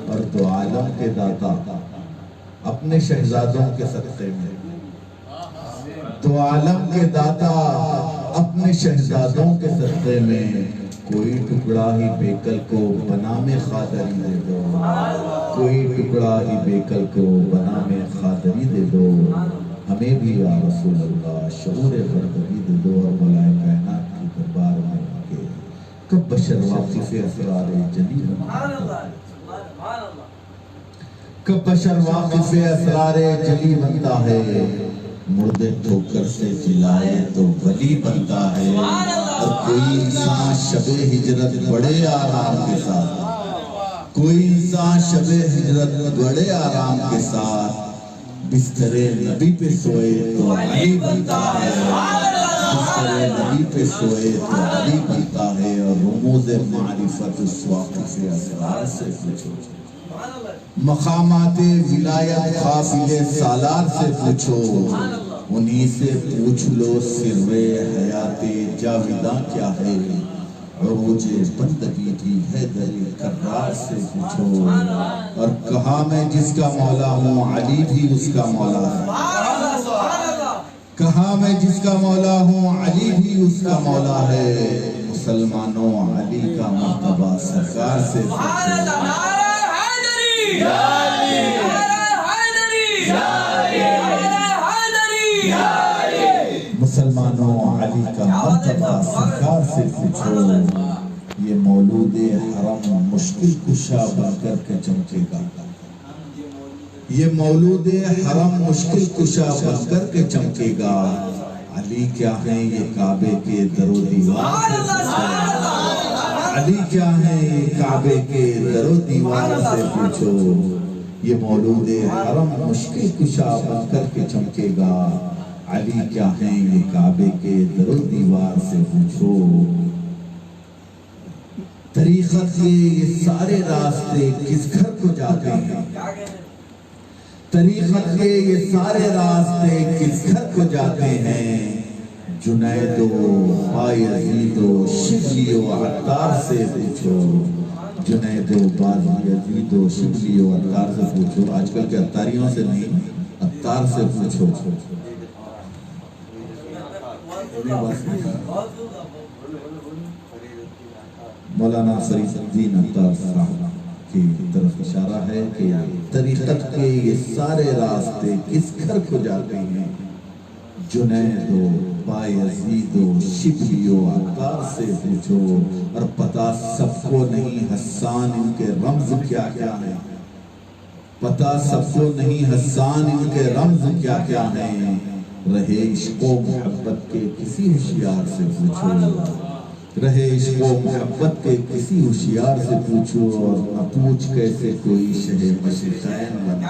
और दो आलम के दाता अपने शहजादों के सदक़े में, दो आलम के दाता अपने शहजादों के सदक़े में कोई टुकड़ा ही बेकल को बना में खादरी दे दो, कोई टुकड़ा ही बेकल को बना में खादरी दे दो। हमें भी या रसूल अल्लाह शऊर बरदरी दे दो। और मौलाए कायनात की दरबार में के कब बशर वाकिफ़ असरार जली बनता है, कब बशर वाकिफ़ असरार जली बनता है, मुर्दे ठोकर से जिलाए तो वली बनता है। और कोई इंसान शबे हिजरत बड़े आराम के साथ, कोई इंसान शबे हिजरत बड़े आराम के साथ बिस्तरे नबी पे सोए तो अली बनता है, बिस्तरे नबी पे सोए तो अली बनता है। और रुमूज़ मारिफत उस वाक़िफ़ असरार से पूछो, मकामाते विलायत काफिले सालार से पूछो, उन्हीं से पूछ लो सिर्रे हयाते जाविदा क्या है। और मुझे बंदगी भी है दरे कर्रार से पूछो। और कहा मैं जिसका मौला हूँ अली भी उसका मौला है, कहा मैं जिसका मौला हूँ अली भी उसका मौला है। मुसलमानों अली का मर्तबा सरकार से मुसलमानों अली का मर्तबा सरकार से पूछो। ये मौलूद हरम मुश्किल कुशा बनकर के चमकेगा। ये मौलूद हरम मुश्किल कुशा बनकर के चमकेगा। अली क्या है ये काबे के दरो दीवार से अली क्या है ये काबे के दरो दीवार से पूछो। ये मौलूद हरम मुश्किल कुशा बनकर के चमकेगा। अली क्या है ये काबे के दरो दीवार से पूछो। तरीक़त के ये सारे रास्ते किस घर को जाते हैं? तरीक़त के ये सारे रास्ते किस घर को जाते हैं? जुनैदो बायज़ीदो शिबलियो अत्तार से पूछो। जुनैदो बायज़ीदो शिबलियो अत्तार से पूछो। आजकल के अत्तारियों से नहीं, अत्तार से पूछो। मौलाना फरीदुद्दीन अत्तार साहब की तरफ इशारा है कि तरीक़त के ये सारे रास्ते किस घर को जाते हैं? जुनैदो बायज़ीदो शिबलियो अत्तार से पूछो। और पता सबको नहीं हस्सान इनके रम्ज़ क्या क्या है। पता सबको नहीं हस्सान इनके रम्ज़ क्या क्या हैं। रहे इश्क़ो मोहब्बत के किसी होशियार से पूछो। रहे इश्क़ो मोहब्बत के किसी होशियार से पूछो। और न पूछ कैसे कोई शहे मशरिक़ैन बना।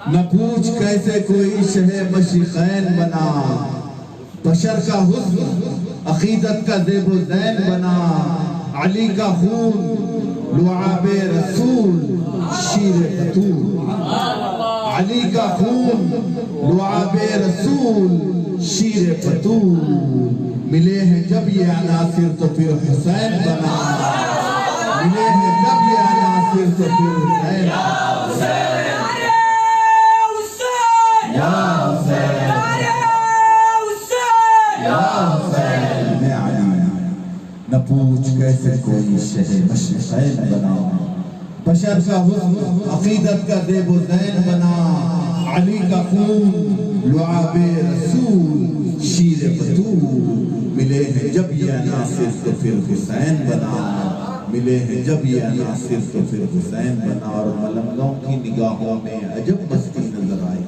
न पूछ कैसे कोई शहे मशरिक़ैन बना। बशर का हुस्न अक़ीदत का ज़ेबो ज़ैन बना। अली का खून लुआबे रसूल शीर बतूल। अली का खून लुआबे रसूल शीर बतूल। मिले हैं जब ये अनासिर तो फिर हुसैन बना। मिले हैं जब ये अनासिर तो फिर हुसैन। या हुसैन मैं आया न पूछ कैसे कोई शहे मशरिक़ैन बना। बशर का हुस्न अक़ीदत का ज़ेबो ज़ैन बना। अली का खून लुआबे रसूल शीर बतूल। मिले हैं जब ये अनासिर तो फिर हुसैन बना। मिले हैं जब ये अनासिर तो फिर हुसैन बना। और मलंगों की निगाहों में अजब मस्ती नजर आई।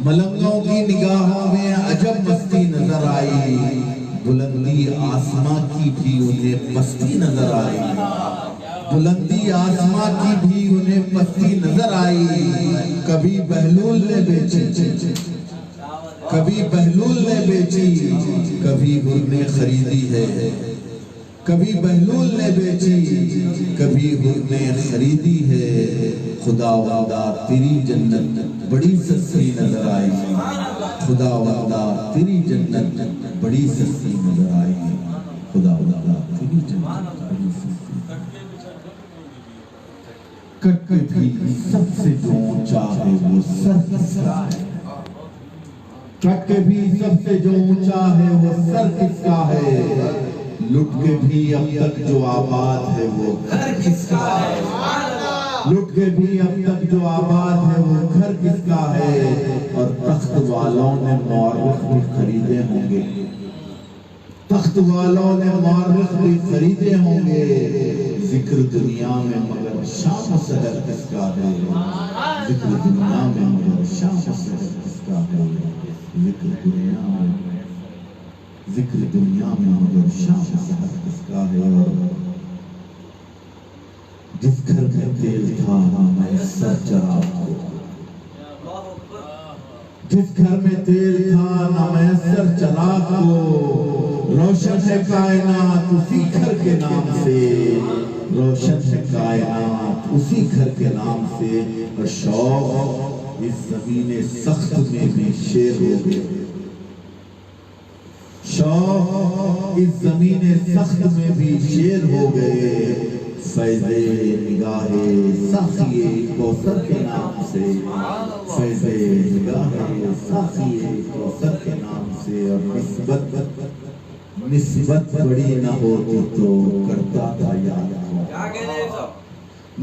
मलंगों की निगाहों में अजब मस्ती नजर आई। बुलंदी आसमां की भी उन्हें मस्ती नजर आई। बुलंदी आसमां की भी उन्हें मस्ती नजर आई। कभी बहलूल ने बेची, कभी बहलूल ने बेची, कभी हुर ने खरीदी है। कभी बहलूल ने बेची, कभी हुर ने खरीदी है। खुदा वादा तेरी जन्नत बड़ी सस्ती नजर आई। खुदा वादा तेरी जन्नत बड़ी सस्ती नजर आई। खुदा वादा तेरी जन्नत बड़ी सस्ती। कट के भी सबसे जो ऊंचा है वो सर किसका है? कट के भी सबसे जो ऊंचा है वो सर किसका है? लुट के भी अब तक जो आबाद है वो घर किसका है? लुट के भी अब तक जो आबाद है वो घर किसका है? और तख्त वालों ने मौरख भी खरीदे होंगे। तख्त वालों ने मौरख भी खरीदे होंगे। जिक्र दुनिया में मगर शाम सहर किसका है? जिक्र दुनिया में मगर शाम सहर किसका है? जिक्र दुनिया में मगर शाम सहर किसका है? जिस घर में तेल था मैं सर चराग को। जिस घर में तेल था ना मैं सर चराग को। रोशन है कायनात उसी घर के नाम से। रोशन है कायनात उसी घर के नाम से। और शौक इस ज़मीने सख्त में भी शेर हो गए। शौक इस ज़मीने सख्त में भी शेर हो गए। फैज़े निगाहे साक़िए कौसर के नाम से, फैज़े निगाहे साक़िए कौसर के नाम से। और निस्बत बड़ी न होती तो करता था याद, क्या कह रहे हैं सब?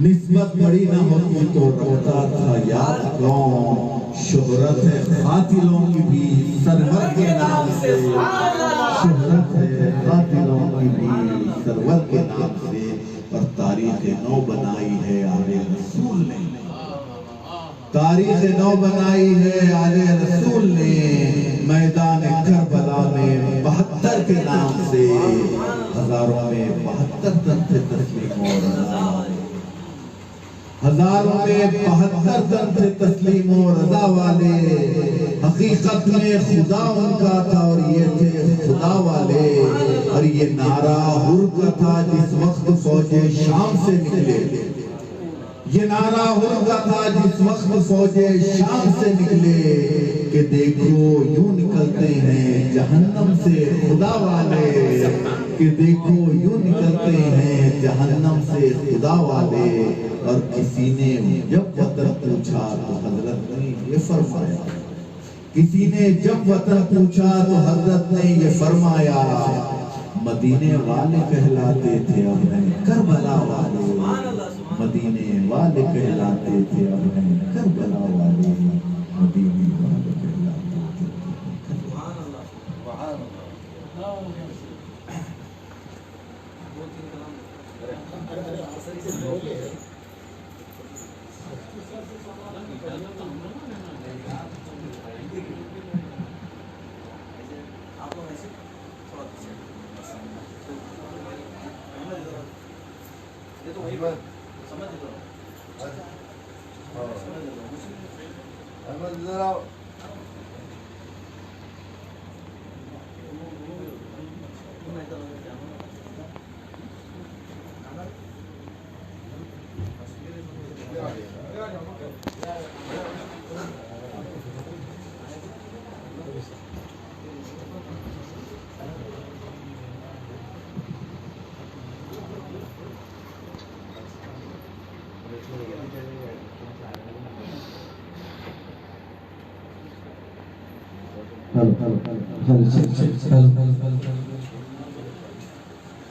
निस्बत बड़ी न होती तो रखता था याद कौन। शोहरत है कातिलों की भी सरवर के नाम से, शोहरत है कातिलों की भी सरवर के नाम से। और तारीख नौ बनाई है आले रसूल ने, तारीख नौ बनाई है आले रसूल ने। मैदान करबला में 72 के नाम से, हजारों में 72 तन थे तस्लीम और रज़ा, हजारों में 72 तन थे तस्लीम और रज़ा वाले। हकीकत में खुदा उनका था और ये थे खुदा वाले। और ये नारा हुर का था जिस वक्त फौजे शाम से निकले, ये नारा हुर का था जिस वक्त फौजे शाम से निकले। कि देखो यूं निकलते हैं जहन्नम से खुदा वाले, कि देखो यूं निकलते हैं जहन्नम से खुदा वाले। और किसी ने जब वतन पूछा तो हजरत ने ये फरमाया, किसी ने जब वतन पूछा तो हजरत ने ये फरमाया, मदीने वाले कहलाते थे अब हैं करबला वाले, मदीने वाले कहलाते थे अब हैं करबला वाले, मदीने वाले कहलाते थे। आप लोग ऐसे थोड़ा ये तो वही बात समझ लो।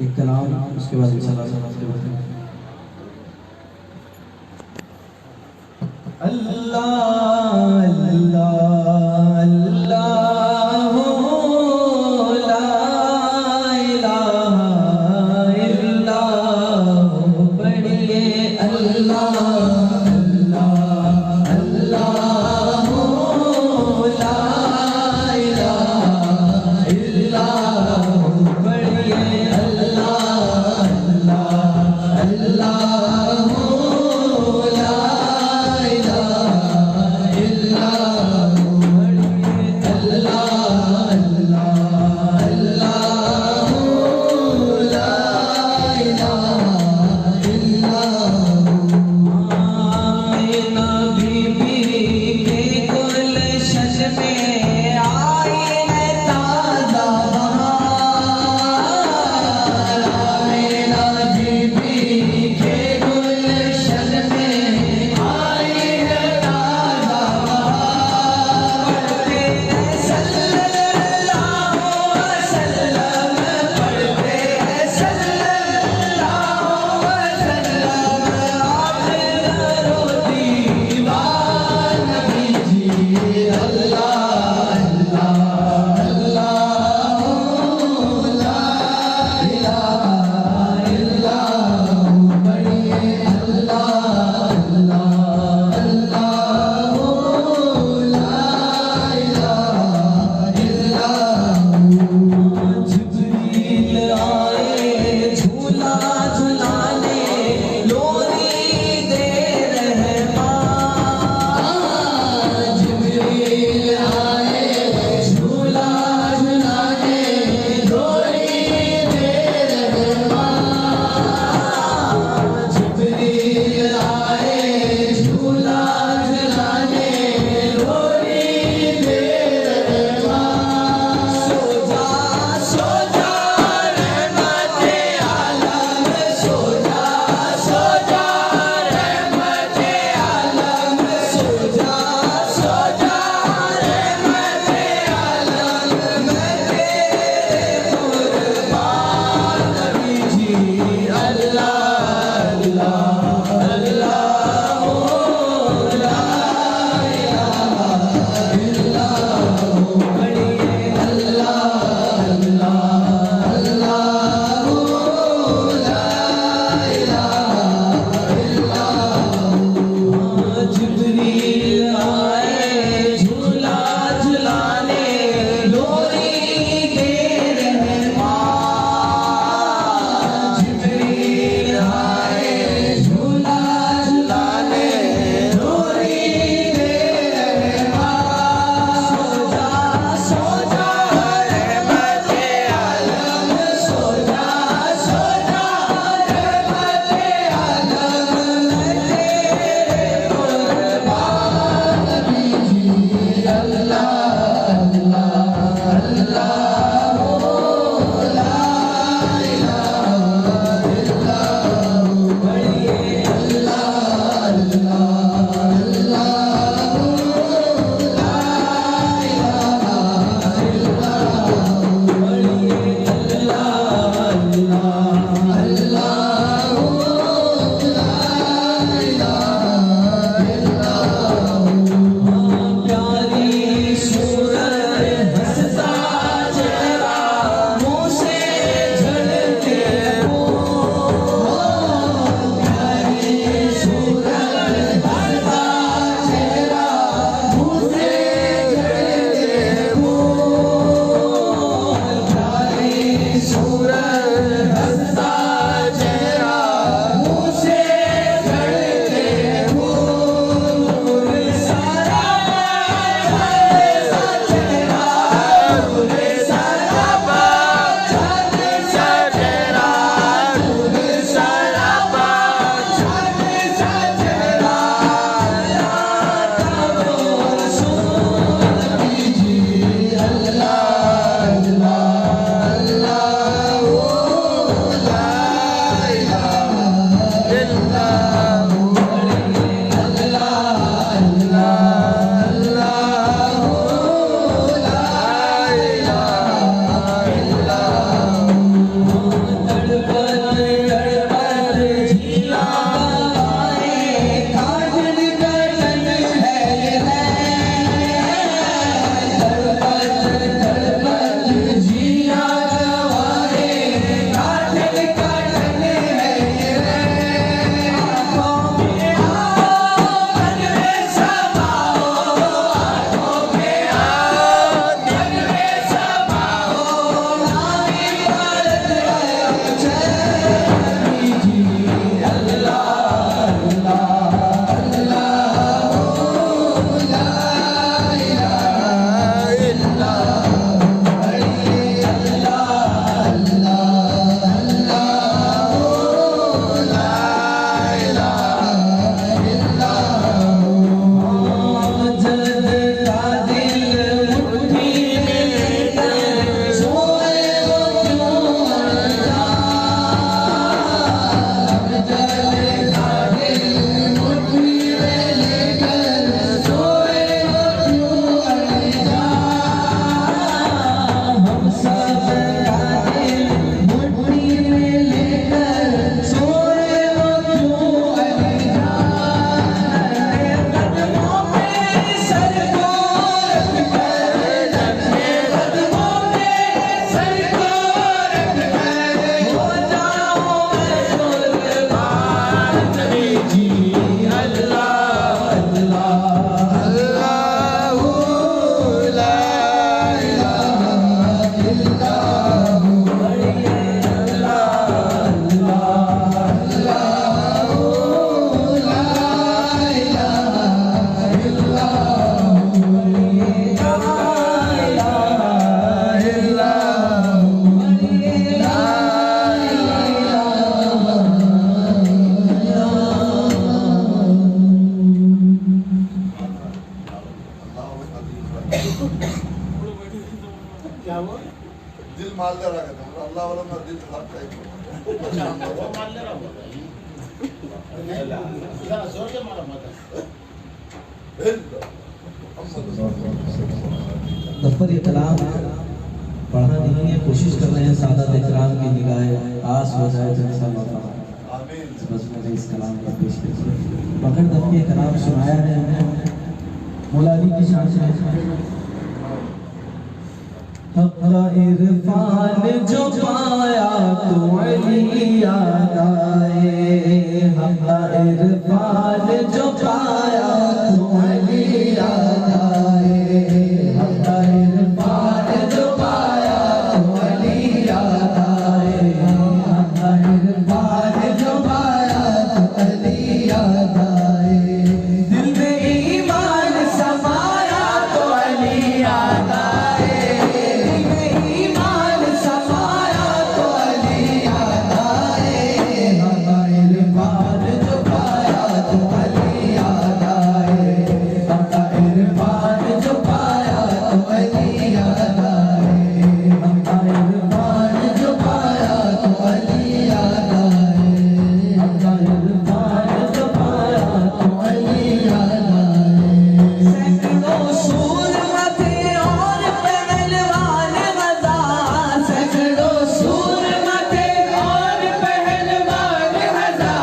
एक कलाम उसके बाद अल्लाह अल्लाह अल्लाह ला इलाहा इल्लल्लाह पढ़िए अल्लाह अल्लाह अल्लाह ला इलाहा इल्लल्लाह पढ़िए अल्लाह अल्लाह अल्लाह ला इलाहा वो मान ले रहा हूँ जोर के मारा मत नफर कलाम पढ़ा नहीं है, कोशिश कर रहे हैं सादात इकराम की निगाहें पास हो जाए तो ऐसा मौका बस मुझे इस कलाम का पेश कीजिए। बकर दफ़ी कलाम सुनाया है हमने मौला अली की शान से। हक़ इरफान जो पाया तो अली याद आए, हक़ इरफान जो पाया तो अली याद आए, हक़ इरफान जो पाया तो अली याद आए, हक़ इरफान जो पाया तो अली याद आए, दिल में ईमान समाया तो अली याद आए, दिल में ईमान समाया तो अली याद आए, हक़ इरफान जो पाया तो अली याद आए, हक़ इरफान जो पाया तो अली याद आए, हक़ इरफान जो पाया तो अली याद आए, हक़ इरफान जो पाया तो अली याद आए। सैकड़ों सूरमा थे और पहलवान मज़ा, सैकड़ों सूरमा थे और पहलवान मज़ा,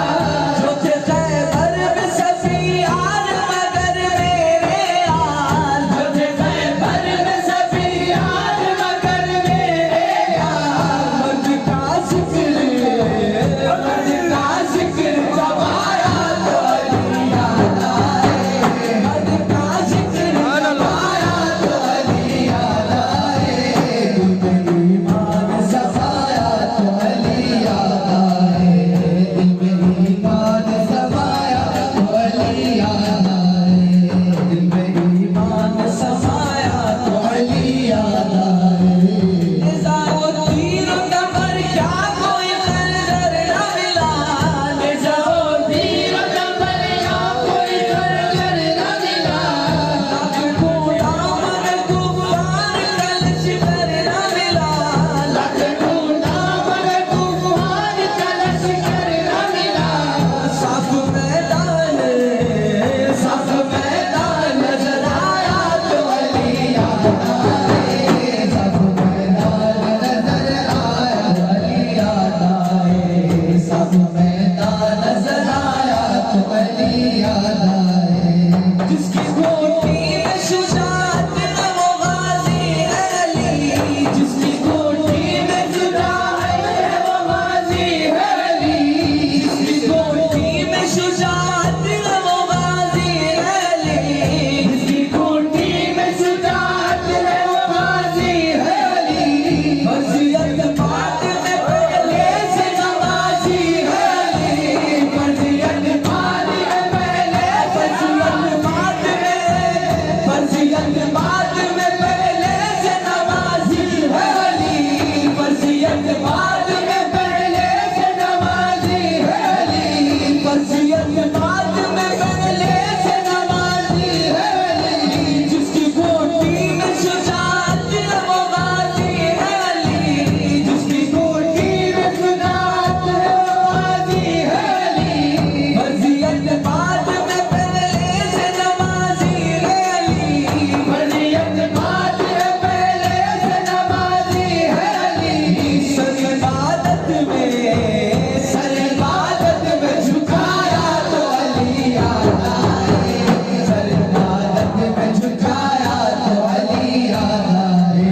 जो थे खैबर में सफियान मगर मेरे यार, जो थे खैबर में सफियान मगर मेरे यार, मर्द का जिक्र जमाया तो अली याद आए, मर्द का जिक्र जमाया तो अली याद आए, दिल में ईमान समाया तो अली याद आए, दिल में ईमान समाया तो अली याद आए, दिल में ईमान समाया तो अली याद आए। निज़ामुद्दीन कमर क्या कोई खंजर न मिला, निज़ामुद्दीन कमर क्या कोई खंजर न मिला, लाख ढूंढा मगर तूफान का लश्कर न मिला, लाख ढूंढा मगर तूफान का लश्कर न मिला, साफ मैदान नजर आया तो अली याद आए, साफ मैदान नजर आया तो अली याद आए, साफ मैदान नजर आया तो अली याद आए, जिसकी घोटी में शुजाअत है वो गाज़ी है अली, जिसकी घोटी में शुजाअत है वो गाज़ी है अली, जिसकी घोटी में शुजाअत है वो गाज़ी है अली, जिसकी घोटी में शुजाअत है वो गाज़ी है अली, फर्जियत बात में पहले से नवाज़ी है अली, फर्जियत बात में पहले फर्जियत बात में पहले से नवाज़ी है अली, फर्जियत बात में पहले से नवाज़ी है अली, फर्जियत बात में पहले से नवाज़ी है अली, जिसकी घोटी में शुजाअत है वो गाज़ी है अली, जिसकी घोटी में शुजाअत है वो गाज़ी है अली, फर्जियत बात में पहले से नवाज़ी है अली, फर्जियत बात में पहले से नवाज़ी है अली, सर इबादत में झुकाया तो अली याद आए, सर इबादत में झुकाया तो अली याद आए,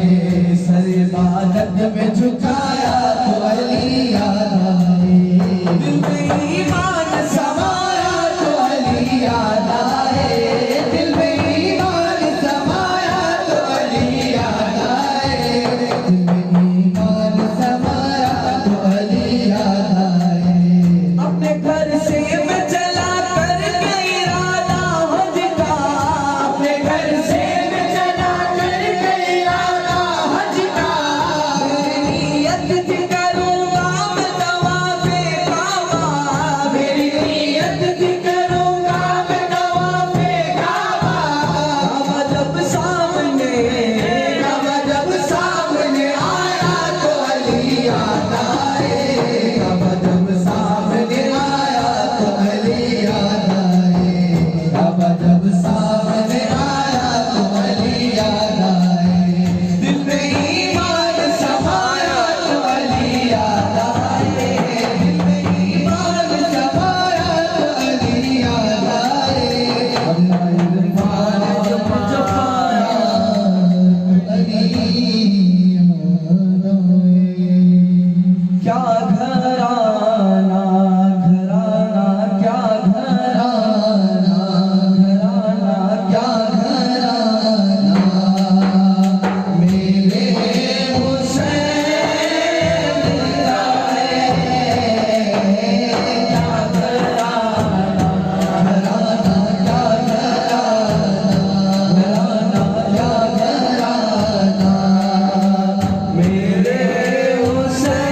सर इबादत में झुकाया तो अली याद आए, दिल में ईमान समाया तो अली याद आए, दिल में ईमान समाया तो अली याद आए, दिल में ईमान समाया तो अली याद आए। अपने घर से मैं चला करके इरादा हज का, अपने घर से मैं चला करके इरादा हज का, मेरी नियत थी करूँगा मैं तवाफ़े काबा, क्या घराना घराना क्या घराना घराना क्या घराना मेरे हुसैन का है क्या घराना घराना क्या घराना क्या घराना मेरे हुसैन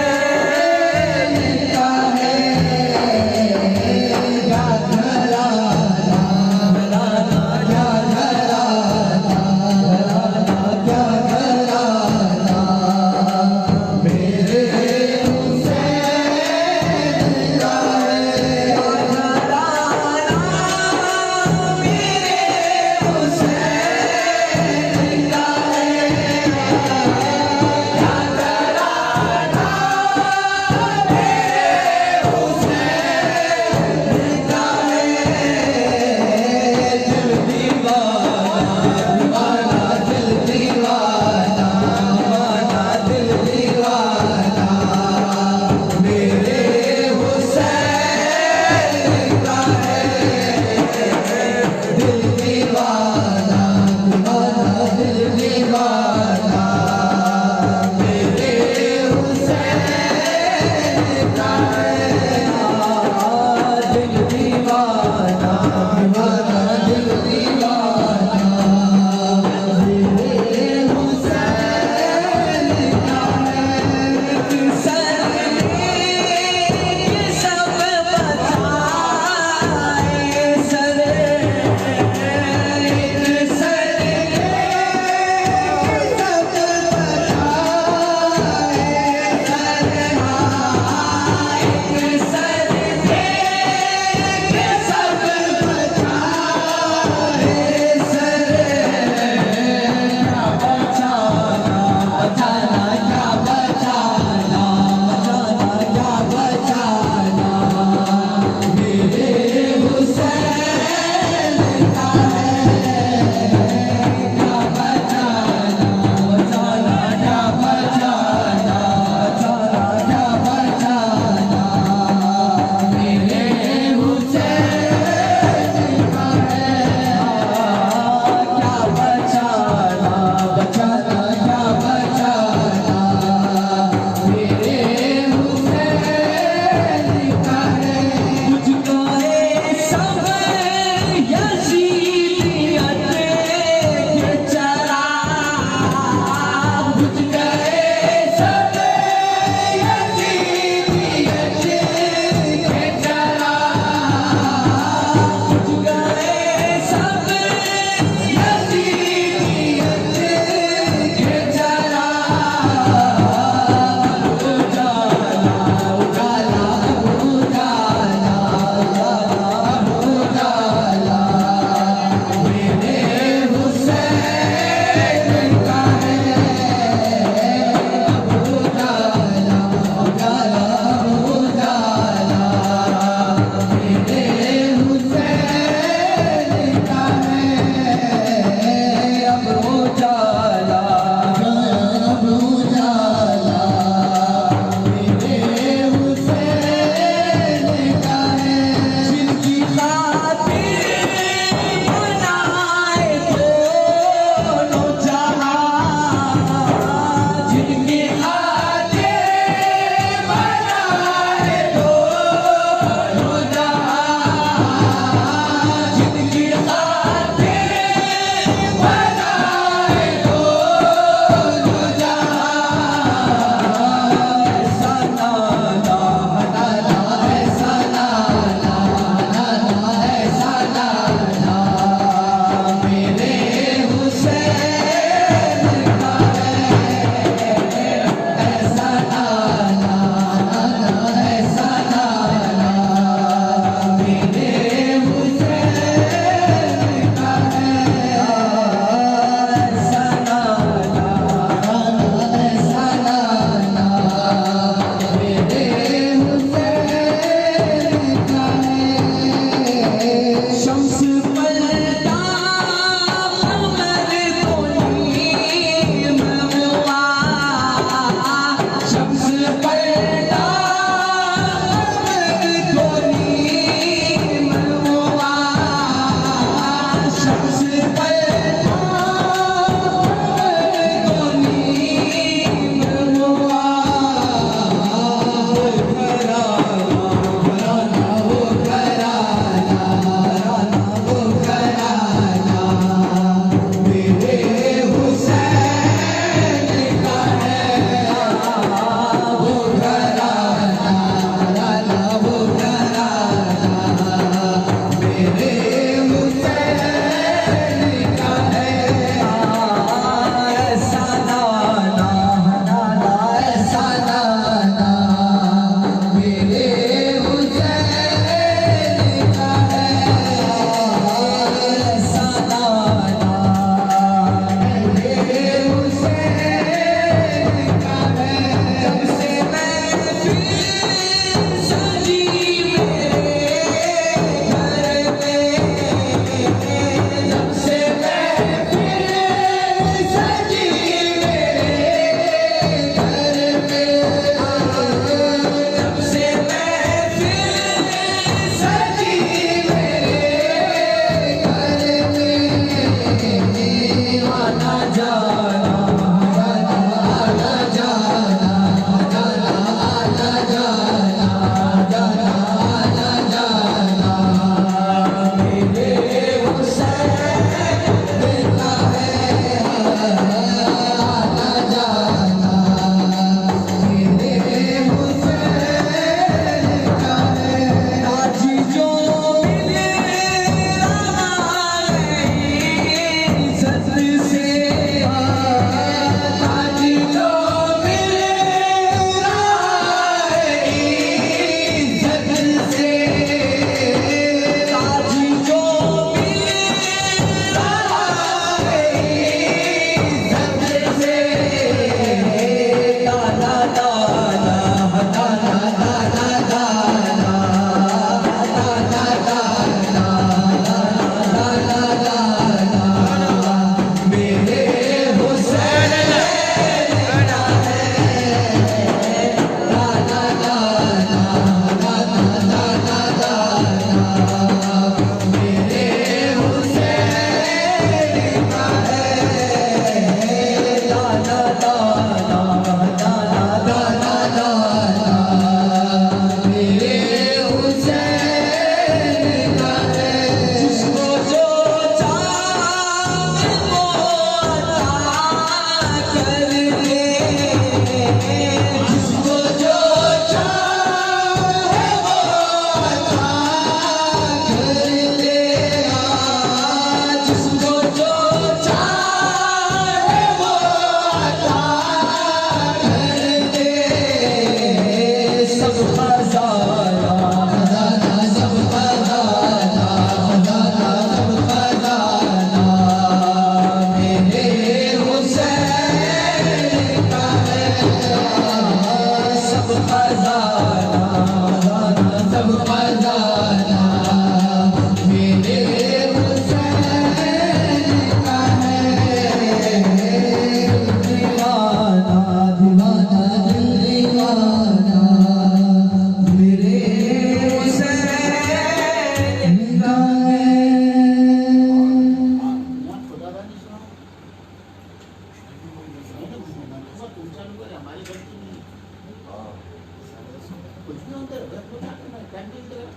कुछ भी होते रहे कुछ करना कैंटीन करें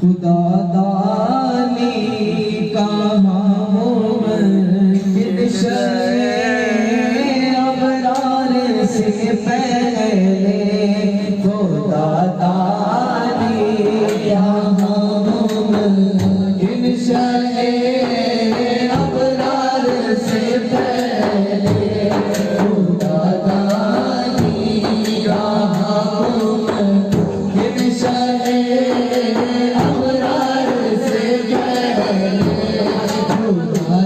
खुदा दानी कहाँ मुमकिन शे अबरार से पहले खुदा दानी कहाँ मुमकिन शे अबरार से पहले खुदा दानी कहाँ मुमकिन शे अबरार से पहले खुदा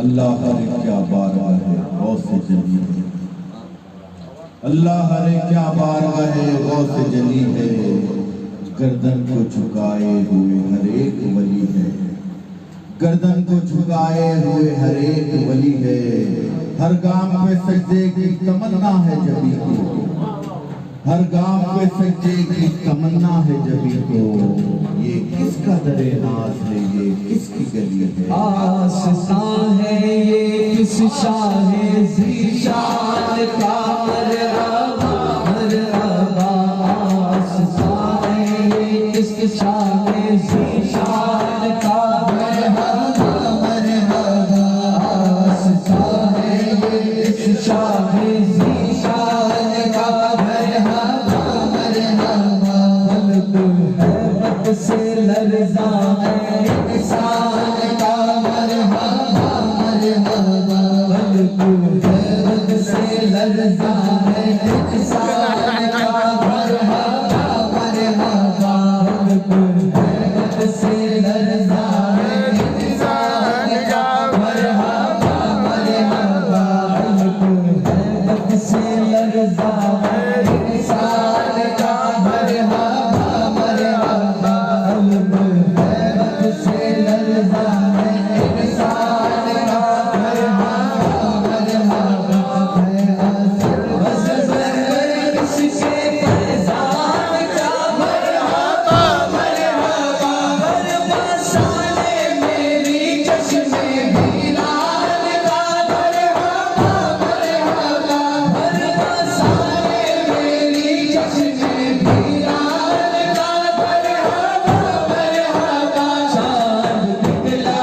अल्लाह हरे क्या बारगाह है गौसे जली है, अल्लाह हरे क्या बारगाह है गौसे जली है। गर्दन को झुकाए हुए हर एक वली है, गर्दन को झुकाए हुए हर एक वली है। हर गाम पे सजदे की तमन्ना है जबी को, हर गाम पे सजदे की तमन्ना है जबी को। ये किसका दरे नाज है, ये किसकी गली है? आस्था है ये किस शाहे ज़ीशान का मरहबा मरहबा। आस्था है ये किस शाहे ज़ीशान का मरहबा मरहबा। आस्था है ये किस शाहे ज़ीशान का मरहबा मरहबा। बल्कि हैबत से लरज़ा है इंसान का मरहबा मरहबा। बल्कि हैबत से लरज़ा है इंसान का मरहबा मरहबा। बल्कि हैबत से लरज़ा है इंसान का मरहबा मरहबा। बल्कि हैबत से लरज़ा है इंसान का मरहबा मरहबा। हैबत से लरज़ा है इंसान का मरहबा मरहबा। है असर असर किसके फैज़ान का मरहबा मरहबा। बरसाने मेरी चश्मे वीरान का मरहबा मरहबा। बरसाने मेरी चश्मे वीरान का मरहबा मरहबा। चाँद निकला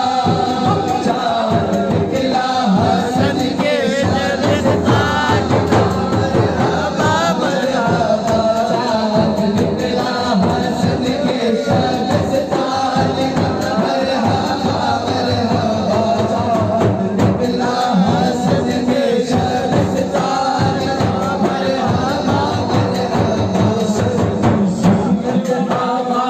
हसन के शबस्तान का मरहबा मरहबा। चाँद निकला हसन के शबस्तान का मरहबा मरहबा। चाँद निकला हसन के शबस्तान का मरहबा मरहबा। सूरत आवा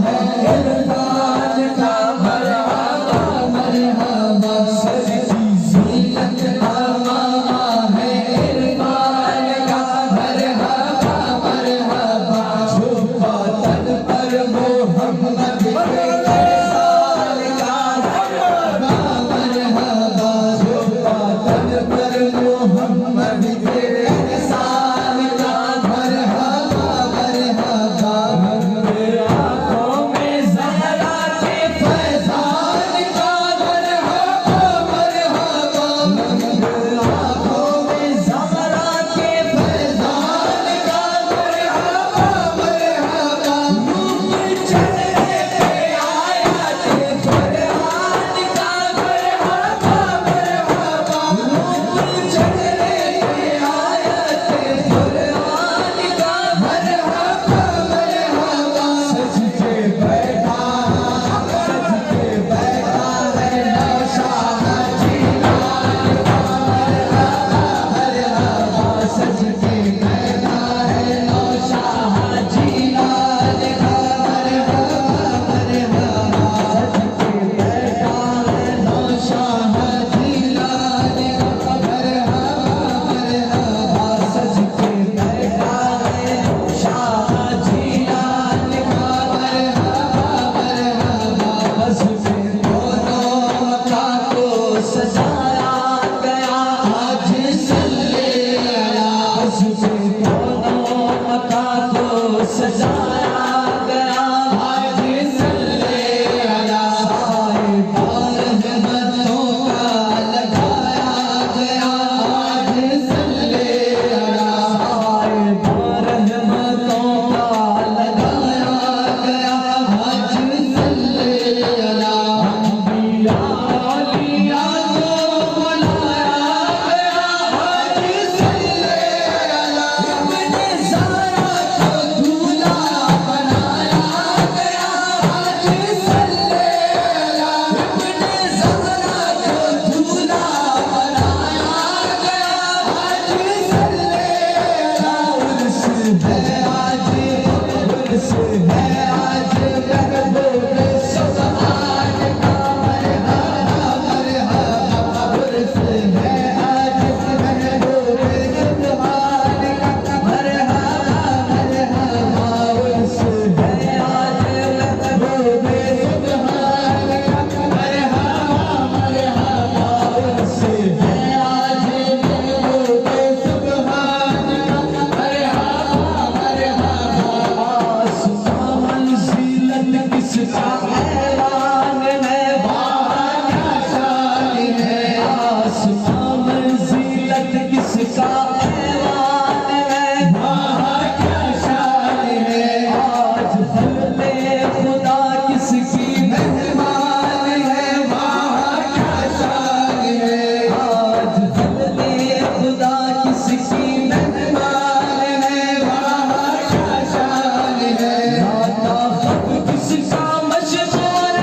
है इरफान का मरहबा मरहबा। सजदी ज़ीनत आवा है इरफान का मरहबा मरहबा। झुका तन पर मोहम्मद के एहसान का मरहबा मरहबा। झुका तन पर मोहम्मद के एहसान का मरहबा मरहबा। मेरे आँखों में ज़हरा के फैज़ान का मरहबा मरहबा। मेरे आँखों में ज़हरा के फैज़ान का मरहबा मरहबा। नूर चेहरे पे किसका ऐलान है, वहाँ क्या शान है। आसमां मंजिलत किसका ऐलान है, वहाँ क्या शान है। आज फजले खुदा किसकी मेहमान है, वहाँ क्या शान है। आज फजले खुदा किसकी मेहमान है, वहाँ क्या शान है। राता खत किसका मशहूर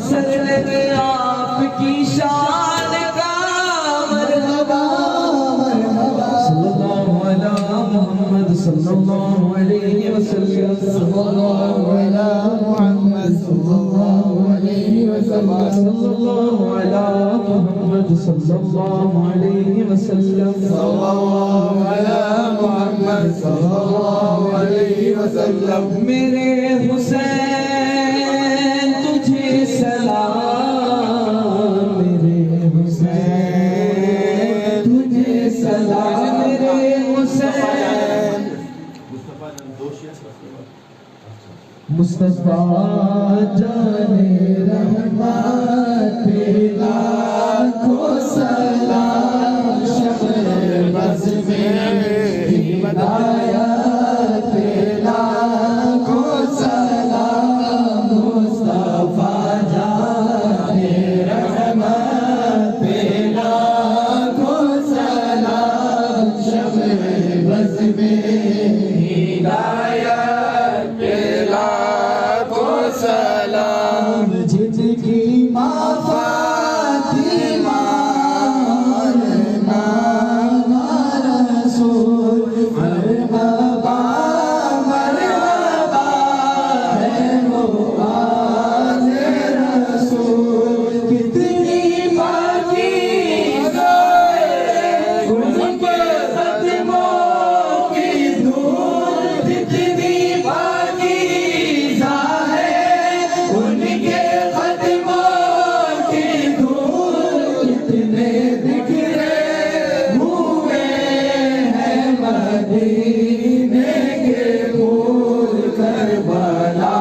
सर लगे आपकी शान का मरहबा मरहबा सल्लल्लाहु अला मुहम्मद सल्लल्लाहु अलैहि वसल्लम सल्लल्लाहु अला मुहम्मद सल्लल्लाहु अलैहि वसल्लम सल्लल्लाहु अला मुहम्मद सल्लल्लाहु अलैहि वसल्लम सल्लल्लाहु अला मुहम्मद सल्लल्लाहु अलैहि वसल्लम मेरे हुसैन तुझे सलाम मेरे हुसैन तुझे सलाम मेरे हुसैन मुस्तफा जाने रहमत पे लाखों सलाम शब-ए बज़ में हिदायत पे लाखों सलाम मुस्तफा जाने रहमत पे लाखों सलाम शब-ए बज़ में हिदायत पे लाखों सलाम जिनकी माँ फातिमा नाना रसूल मरहबा मरहबा है वो आज़े रसूल कितनी पाकीज़ा है उनके क़दमों की धूल कितनी पाकीज़ा है उनके क़दमों की धूल कितने बिखरे हुए हैं मदीने के फूल करबला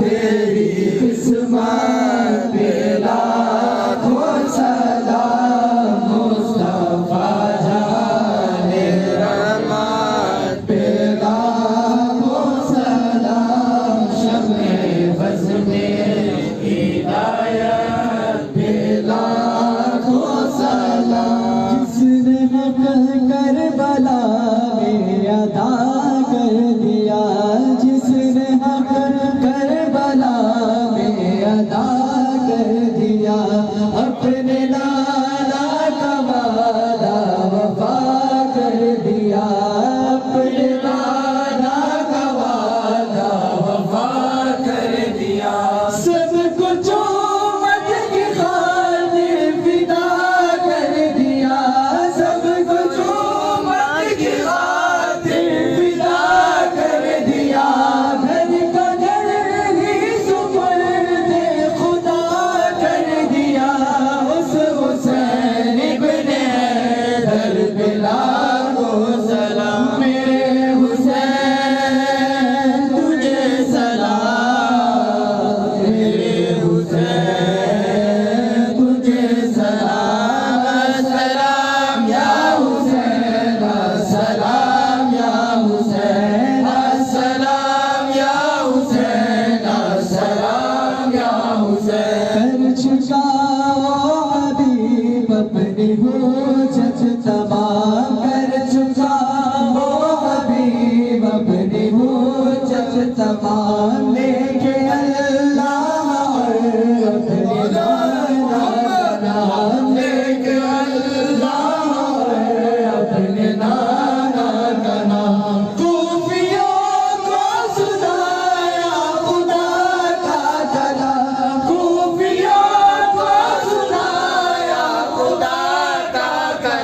तेरी किस्मत पे लाखों सलाम मुस्तफा जाने रहमत पे लाखों सलाम शब-ए बज़ में हिदायत पे लाखों सलाम जिसने हक करबला में अदा कर दिया जिसने हक करबला में अदा कर दिया अपने लाला का वादा वफा कर दिया अपने लाला का वादा वफा कर दिया सब कुछ उम्मत की खातिर फिदा कर दिया सब कुछ उम्मत की खातिर फिदा कर दिया घर का घर ही सुपर्दे खुदा कर दिया उस हुसैन इब्ने हैदर पे लाखों सलाम मेरे हुसैन तुझे सलाम मेरे हुसैन तुझे सलाम अस्सलाम या हुसैन अस्सलाम या हुसैन अस्सलाम या हुसैन अस्सलाम या हुसैन कर चुका हबीब अपनी हुज्जत तमाम कर चुका वो हबीब अपनी हुज्जत तमाम लेके अल्लाह और अपने नाना का नाम लेके अल्लाह और अपने नाना का नाम कूफियों को सुनाया खुदा का कलाम कूफियों को सुनाया खुदा का कलाम